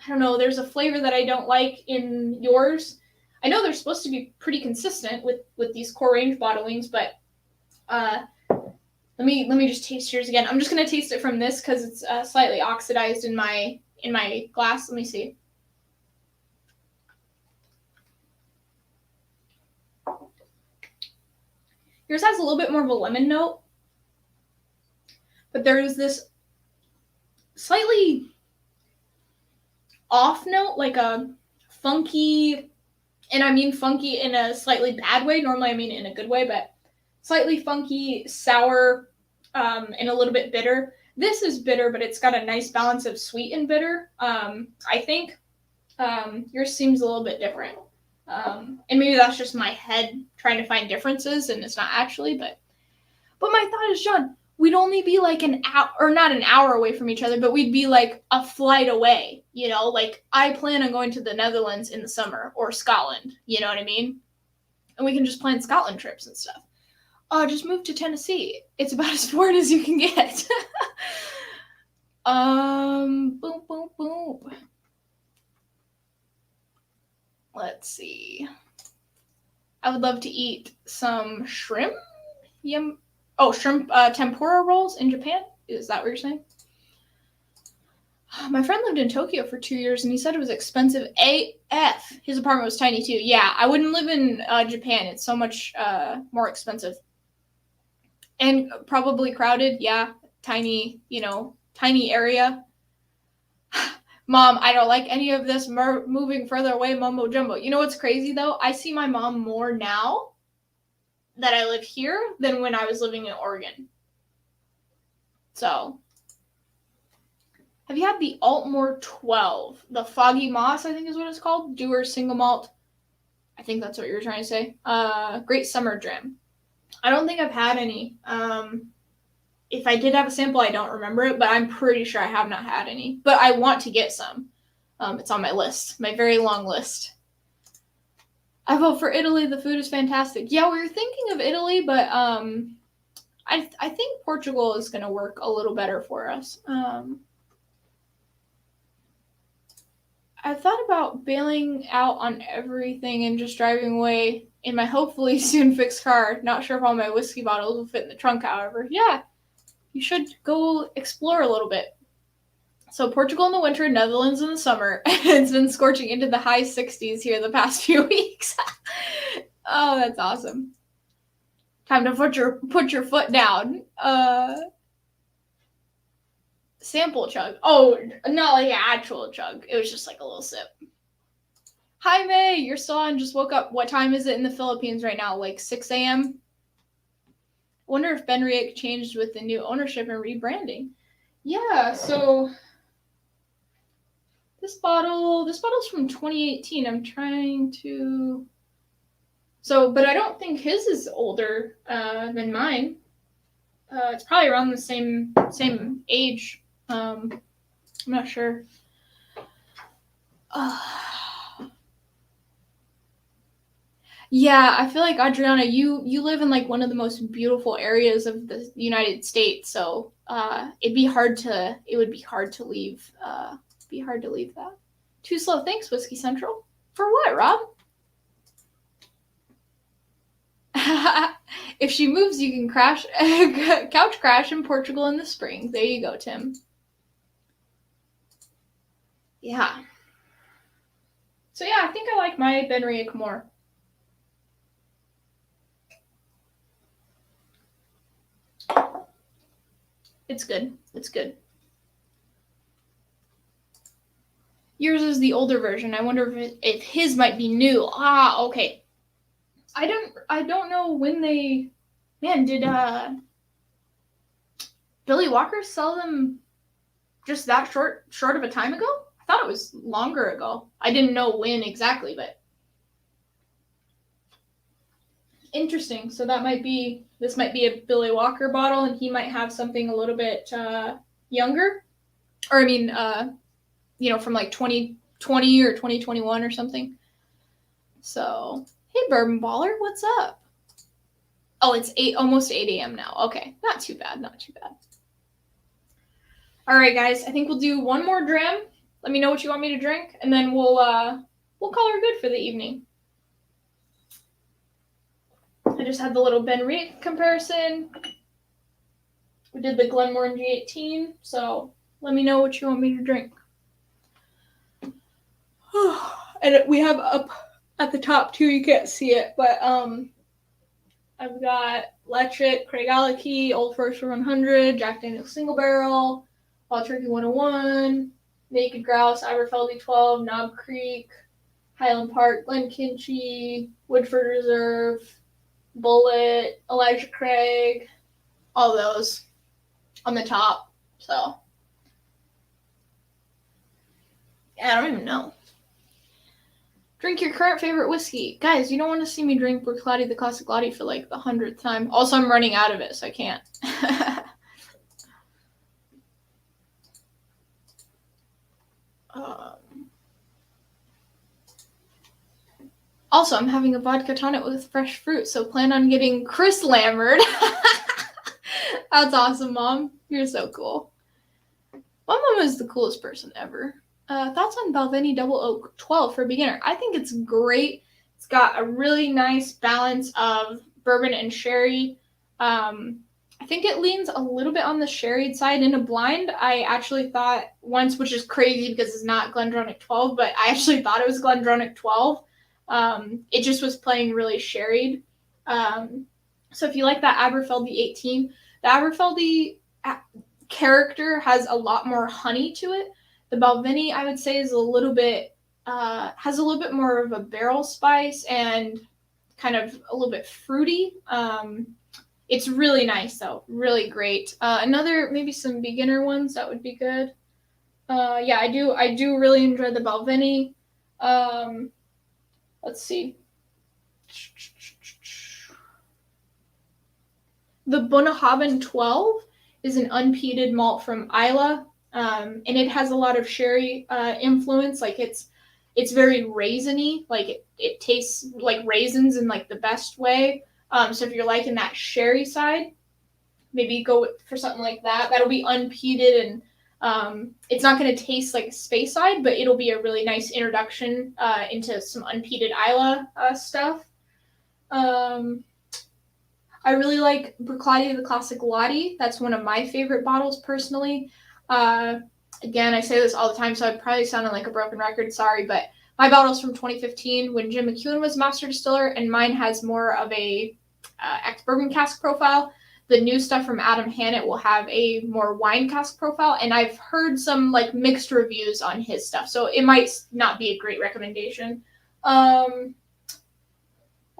I don't know, there's a flavor that I don't like in yours. I know they're supposed to be pretty consistent with these core range bottlings, but let me just taste yours again. I'm just gonna taste it from this because it's slightly oxidized in my glass. Let me see. Yours has a little bit more of a lemon note, but there's this slightly off note, like a funky, and I mean funky in a slightly bad way. Normally I mean it in a good way, but slightly funky, sour, and a little bit bitter. This is bitter, but it's got a nice balance of sweet and bitter. I think yours seems a little bit different. And maybe that's just my head trying to find differences, and it's not actually, but my thought is, John, we'd only be like an hour, or not an hour away from each other, but we'd be like a flight away, like I plan on going to the Netherlands in the summer, or Scotland, you know what I mean? And we can just plan Scotland trips and stuff. Oh, just move to Tennessee. It's about as foreign as you can get. Boom, boom, boom. Let's see. I would love to eat some shrimp. Yum. Oh, shrimp tempura rolls in Japan? Is that what you're saying? My friend lived in Tokyo for 2 years, and he said it was expensive AF. His apartment was tiny, too. Yeah, I wouldn't live in Japan. It's so much more expensive. And probably crowded, yeah. Tiny, tiny area. Mom, I don't like any of this moving further away mumbo jumbo. You know what's crazy, though? I see my mom more now that I live here than when I was living in Oregon. So, have you had the Altmore 12? The Foggy Moss, I think is what it's called. Dewar single malt. I think that's what you were trying to say. Great summer dram. I don't think I've had any. If I did have a sample, I don't remember it, but I'm pretty sure I have not had any. But I want to get some. It's on my list, my very long list. I vote for Italy. The food is fantastic. Yeah, we were thinking of Italy, but I think Portugal is going to work a little better for us. I thought about bailing out on everything and just driving away in my hopefully soon fixed car. Not sure if all my whiskey bottles will fit in the trunk, however. Yeah, you should go explore a little bit. So Portugal in the winter, Netherlands in the summer. It's been scorching into the high 60s here the past few weeks. Oh, that's awesome. Time to put your foot down. Sample chug. Oh, not like an actual chug. It was just like a little sip. Hi, May. You're still on. Just woke up. What time is it in the Philippines right now? Like 6 a.m.? Wonder if Benriach changed with the new ownership and rebranding. Yeah, so this bottle's from 2018. I'm trying to... but I don't think his is older than mine. It's probably around the same age. I'm not sure. Yeah, I feel like Adriana, you live in like one of the most beautiful areas of the United States, so it would be hard to leave. Be hard to leave that. Too slow. Thanks, Whiskey Central. For what, Rob? If she moves, you can couch crash in Portugal in the spring. There you go, Tim. Yeah. So yeah, I think I like my Benriach more. It's good. It's good. Yours is the older version. I wonder if his might be new. Ah, okay. I don't know when they... Man, did Billy Walker sell them just that short of a time ago? I thought it was longer ago. I didn't know when exactly, but... Interesting. So this might be a Billy Walker bottle, and he might have something a little bit younger. Or, I mean, from like 2020 or 2021 or something. So, hey, Bourbon Baller, what's up? Oh, it's almost 8 a.m. now. Okay, not too bad. All right, guys, I think we'll do one more dram. Let me know what you want me to drink, and then we'll call her good for the evening. I just had the little Benriach comparison. We did the Glenmorangie 18, so let me know what you want me to drink. And we have up at the top too, you can't see it, but I've got Letchit, Craig Alecky, Old Forester 100, Jack Daniel's Single Barrel, Wild Turkey 101, Naked Grouse, Iberfeldy 12, Knob Creek, Highland Park, Glenkinchie, Woodford Reserve, Bullet, Elijah Craig, all those on the top. So I don't even know. Drink your current favorite whiskey. Guys, you don't want to see me drink Bruichladdich the Classic Latte for like the 100th time. Also, I'm running out of it, so I can't. Also, I'm having a vodka tonic with fresh fruit, so plan on getting Chris Lammerd. That's awesome, Mom. You're so cool. My mom is the coolest person ever. Thoughts on Balvenie Double Oak 12 for a beginner? I think it's great. It's got a really nice balance of bourbon and sherry. I I think it leans a little bit on the sherried side. In a blind, I actually thought once, which is crazy because it's not Glendronach 12, but I actually thought it was Glendronach 12. It just was playing really sherried. So if you like that Aberfeldy 18, the Aberfeldy character has a lot more honey to it. The Balvenie, I would say, is a little bit has a little bit more of a barrel spice and kind of a little bit fruity. It's really nice though, really great. Another maybe some beginner ones that would be good. Yeah, I do really enjoy the Balvenie. Let's see. The Bunnahabhain 12 is an unpeated malt from Islay, and it has a lot of sherry influence. Like it's very raisiny. Like it tastes like raisins in like the best way. So if you're liking that sherry side, maybe go for something like that. That'll be unpeated and it's not going to taste like a Speyside, but it'll be a really nice introduction into some unpeated Islay stuff. I really like Bruichladdich the Classic Lottie. That's one of my favorite bottles personally. Again, I say this all the time, so I'm probably sounding like a broken record. Sorry, but my bottle's from 2015 when Jim McEwen was master distiller, and mine has more of a ex-bourbon cask profile. The new stuff from Adam Hannett will have a more wine cask profile, and I've heard some like mixed reviews on his stuff, so it might not be a great recommendation. What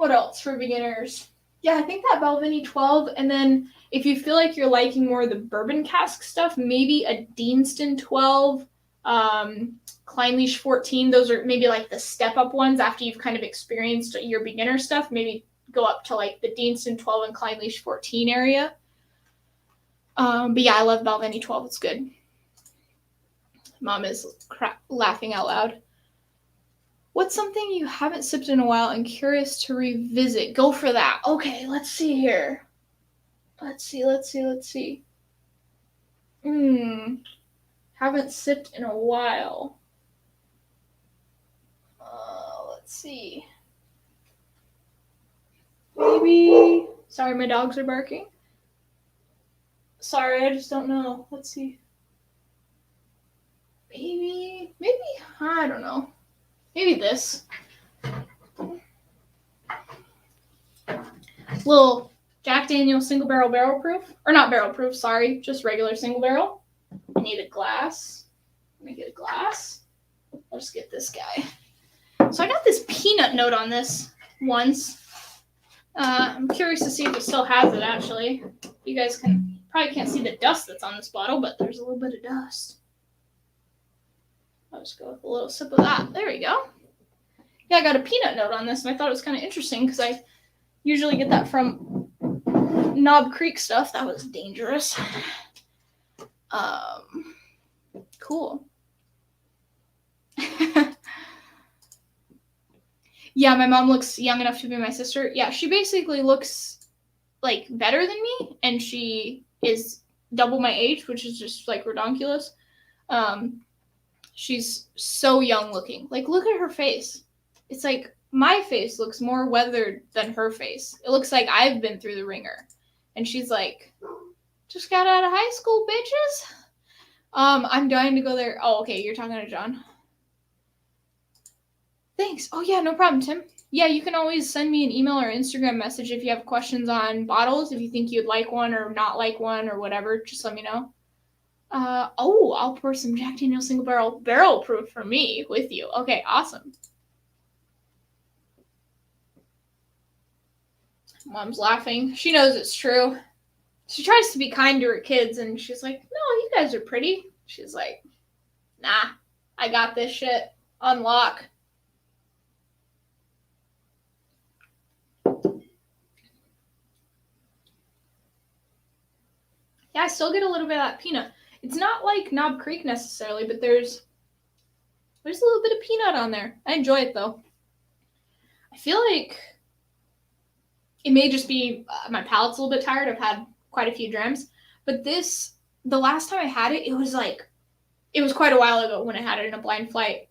else for beginners? Yeah, I think that Balvenie 12, and then if you feel like you're liking more of the bourbon cask stuff, maybe a Deanston 12, Clynelish 14. Those are maybe like the step-up ones after you've kind of experienced your beginner stuff. Maybe go up to like the Deanston 12 and Clynelish 14 area. But yeah, I love Balvenie 12. It's good. Mom is laughing out loud. What's something you haven't sipped in a while and curious to revisit? Go for that. Okay, let's see here. Let's see. Haven't sipped in a while. Let's see. Maybe. Sorry, my dogs are barking. Sorry, I just don't know. Let's see. Maybe. I don't know. Maybe this. Little Jack Daniel's single barrel proof. Or not barrel proof, sorry. Just regular single barrel. I need a glass. Let me get a glass. I'll just get this guy. So I got this peanut note on this once. I'm curious to see if it still has it, actually. You guys probably can't see the dust that's on this bottle, but there's a little bit of dust. I'll just go with a little sip of that. There we go. Yeah, I got a peanut note on this, and I thought it was kind of interesting because I usually get that from Knob Creek stuff. That was dangerous. Cool. Yeah, my mom looks young enough to be my sister. Yeah, she basically looks like better than me, and she is double my age, which is just like redonkulous. She's so young looking. Like, look at her face. It's like my face looks more weathered than her face. It looks like I've been through the ringer. And she's like, just got out of high school, bitches. I'm dying to go there. Oh, okay, you're talking to John. Thanks. Oh, yeah, no problem, Tim. Yeah, you can always send me an email or Instagram message if you have questions on bottles, if you think you'd like one or not like one or whatever. Just let me know. I'll pour some Jack Daniel's single barrel proof for me with you. Okay, awesome. Mom's laughing. She knows it's true. She tries to be kind to her kids, and she's like, no, you guys are pretty. She's like, nah, I got this shit on lock. Yeah, I still get a little bit of that peanut. It's not like Knob Creek necessarily, but there's a little bit of peanut on there. I enjoy it, though. I feel like it may just be my palate's a little bit tired. I've had quite a few drams. But the last time I had it, it was quite a while ago when I had it in a blind flight.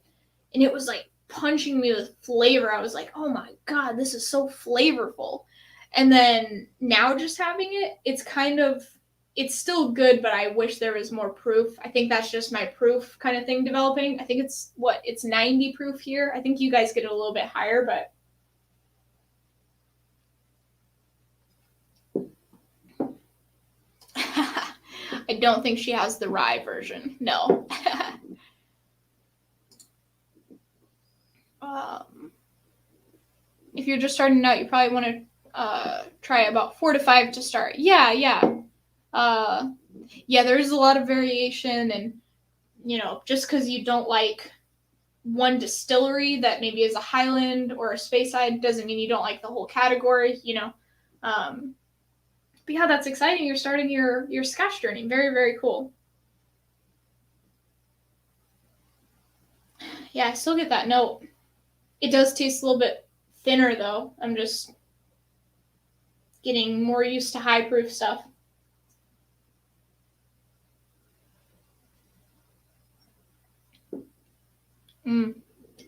And it was like punching me with flavor. I was like, oh my God, this is so flavorful. And then now just having it, it's still good, but I wish there was more proof. I think that's just my proof kind of thing developing. I think it's 90 proof here. I think you guys get it a little bit higher, but I don't think she has the rye version. No. If you're just starting out, you probably want to try about 4 to 5 to start. Yeah. There is a lot of variation, and just because you don't like one distillery that maybe is a Highland or a Speyside doesn't mean you don't like the whole category. But yeah, that's exciting. You're starting your Scotch journey. Very, very cool. Yeah, I still get that note. It does taste a little bit thinner though. I'm just getting more used to high proof stuff.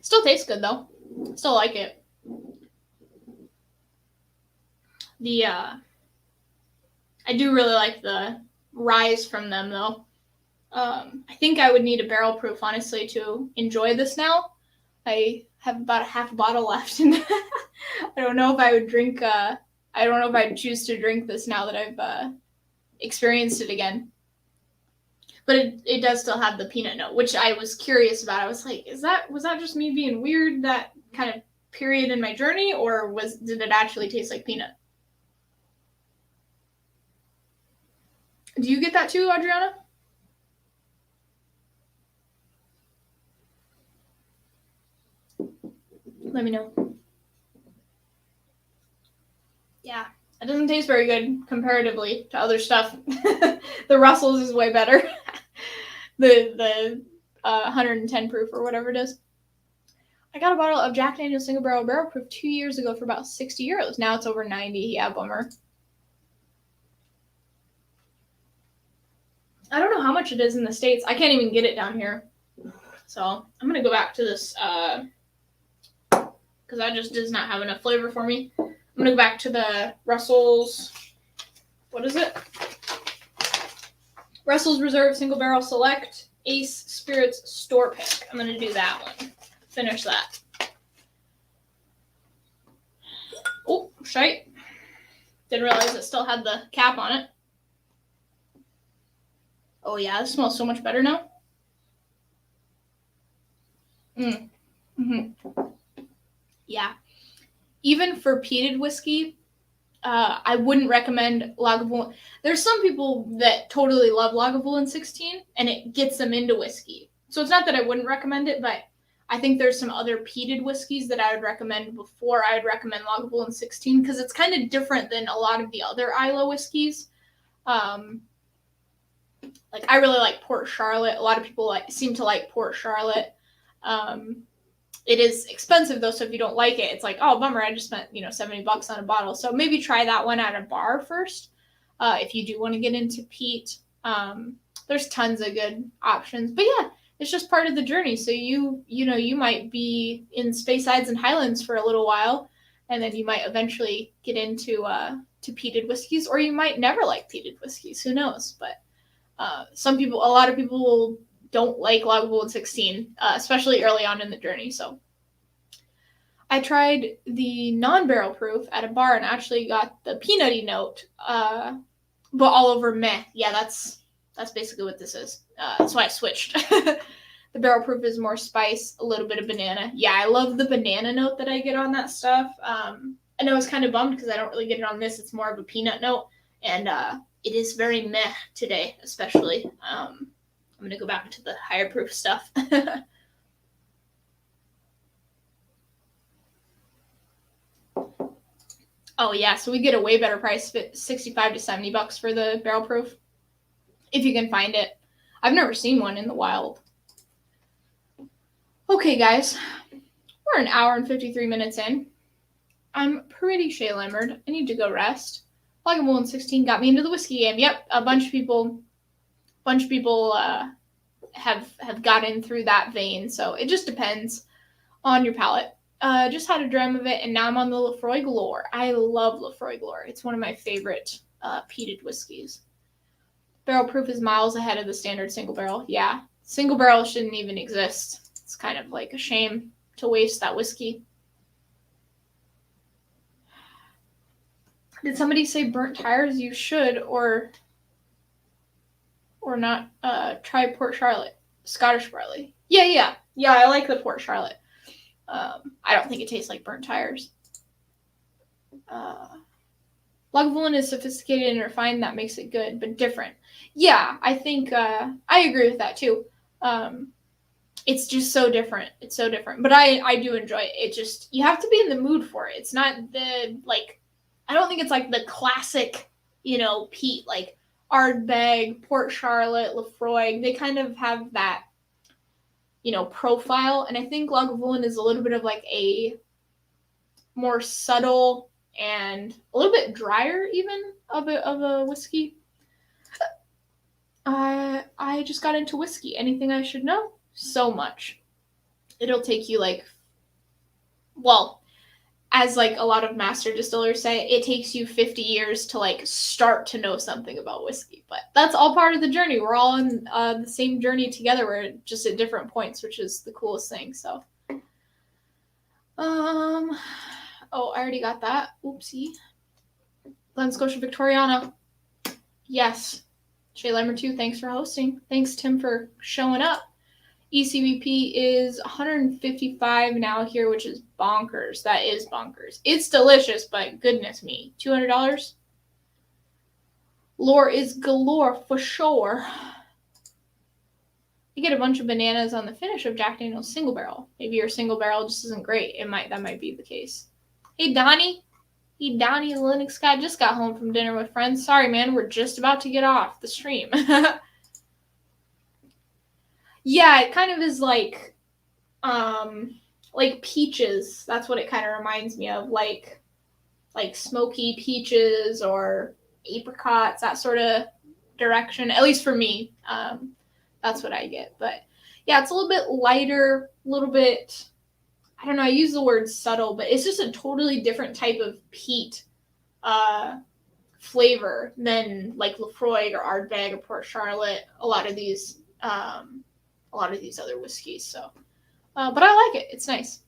Still tastes good though. Still like it. I do really like the ryes from them though. I think I would need a barrel proof honestly to enjoy this now. I have about a half bottle left, and I don't know if I would drink. I don't know if I'd choose to drink this now that I've experienced it again. But it does still have the peanut note, which I was curious about. I was like, was that just me being weird that kind of period in my journey, or did it actually taste like peanut? Do you get that too, Adriana? Let me know. Yeah, it doesn't taste very good comparatively to other stuff. The Russell's is way better. the 110 proof or whatever it is. I got a bottle of Jack Daniel's Single Barrel Proof 2 years ago for about 60 euros. Now it's over 90. Yeah, bummer. I don't know how much it is in the States. I can't even get it down here. So I'm going to go back to this because that just does not have enough flavor for me. I'm going to go back to the Russell's. What is it? Russell's Reserve Single Barrel Select Ace Spirits Store Pick. I'm going to do that one. Finish that. Oh, shite. Didn't realize it still had the cap on it. Oh yeah, this smells so much better now. Yeah. Even for peated whiskey, I wouldn't recommend Lagavulin. There's some people that totally love Lagavulin 16, and it gets them into whiskey. So it's not that I wouldn't recommend it, but I think there's some other peated whiskeys that I would recommend before I would recommend Lagavulin 16, because it's kind of different than a lot of the other Islay whiskeys. Like I really like Port Charlotte. A lot of people seem to like Port Charlotte. It is expensive though, so if you don't like it, it's like, oh bummer, I just spent $70 on a bottle. So maybe try that one at a bar first. If you do want to get into peat, there's tons of good options. But yeah, it's just part of the journey. So you might be in Speysides and Highlands for a little while, and then you might eventually get into to peated whiskeys, or you might never like peated whiskeys. Who knows? But a lot of people don't like Lagavulin 16, especially early on in the journey. So I tried the non-barrel proof at a bar and actually got the peanutty note, but all over meh. Yeah, that's basically what this is. That's why I switched. The barrel proof is more spice, a little bit of banana. Yeah, I love the banana note that I get on that stuff. And I was kind of bummed because I don't really get it on this. It's more of a peanut note, and it is very meh today, especially. I'm going to go back to the higher proof stuff. Oh yeah, so we get a way better price, $65 to $70 for the barrel proof, if you can find it. I've never seen one in the wild. Okay, guys, we're an hour and 53 minutes in. I'm pretty shale-limbered. I need to go rest. Lagavulin 16 got me into the whiskey game. Yep, a bunch of people have gotten through that vein. So it just depends on your palate. Just had a dram of it, and now I'm on the Lefroy Galore. I love Lefroy Galore. It's one of my favorite peated whiskeys. Barrel proof is miles ahead of the standard single barrel. Yeah, single barrel shouldn't even exist. It's kind of like a shame to waste that whiskey. Did somebody say burnt tires? You should or not try Port Charlotte. Scottish barley. Yeah, I like the Port Charlotte. I don't think it tastes like burnt tires. Lagavulin is sophisticated and refined. That makes it good, but different. Yeah, I think I agree with that too. It's just so different. It's so different, but I do enjoy it. It just, you have to be in the mood for it. It's not the, like, I don't think it's like the classic, peat, like Ardbeg, Port Charlotte, Lefroy. They kind of have that, profile, and I think Lagavulin is a little bit of like a more subtle and a little bit drier even of a whiskey. I just got into whiskey. Anything I should know? So much. It'll take you as like a lot of master distillers say, it takes you 50 years to like start to know something about whiskey. But that's all part of the journey. We're all in the same journey together. We're just at different points, which is the coolest thing. So, I already got that. Oopsie. Glen Scotia Victoriana. Yes. Shay Lemmer too. Thanks for hosting. Thanks, Tim, for showing up. ECBP is 155 now here, which is bonkers. That is bonkers. It's delicious, but goodness me. $200? Lore is galore for sure. You get a bunch of bananas on the finish of Jack Daniel's single barrel. Maybe your single barrel just isn't great. That might be the case. Hey, Donnie. Hey, Donnie, the Linux guy just got home from dinner with friends. Sorry, man. We're just about to get off the stream. Yeah, it kind of is like peaches. That's what it kind of reminds me of, like smoky peaches or apricots, that sort of direction. At least for me, that's what I get. But yeah, it's a little bit lighter, a little bit. I don't know. I use the word subtle, but it's just a totally different type of peat flavor than like Lefroy or Ardbeg or Port Charlotte. A lot of these other whiskeys. So, but I like it. It's nice.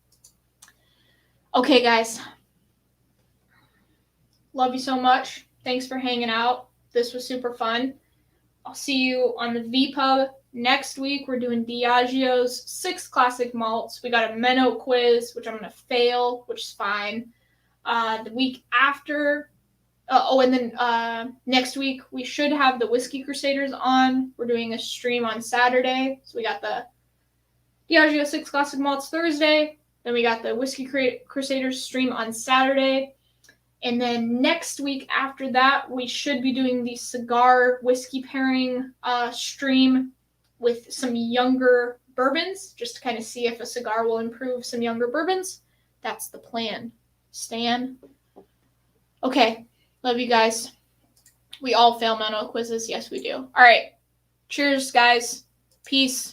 Okay, guys. Love you so much. Thanks for hanging out. This was super fun. I'll see you on the VPub next week. We're doing Diageo's 6 classic malts. We got a Menno quiz, which I'm going to fail, which is fine. The week after, next week, we should have the Whiskey Crusaders on. We're doing a stream on Saturday. So we got the Diageo 6 Classic Malts Thursday. Then we got the Whiskey Crusaders stream on Saturday. And then next week after that, we should be doing the Cigar whiskey pairing stream with some younger bourbons, just to kind of see if a cigar will improve some younger bourbons. That's the plan. Stan? Okay. Love you guys. We all fail Menno quizzes. Yes, we do. All right. Cheers, guys. Peace.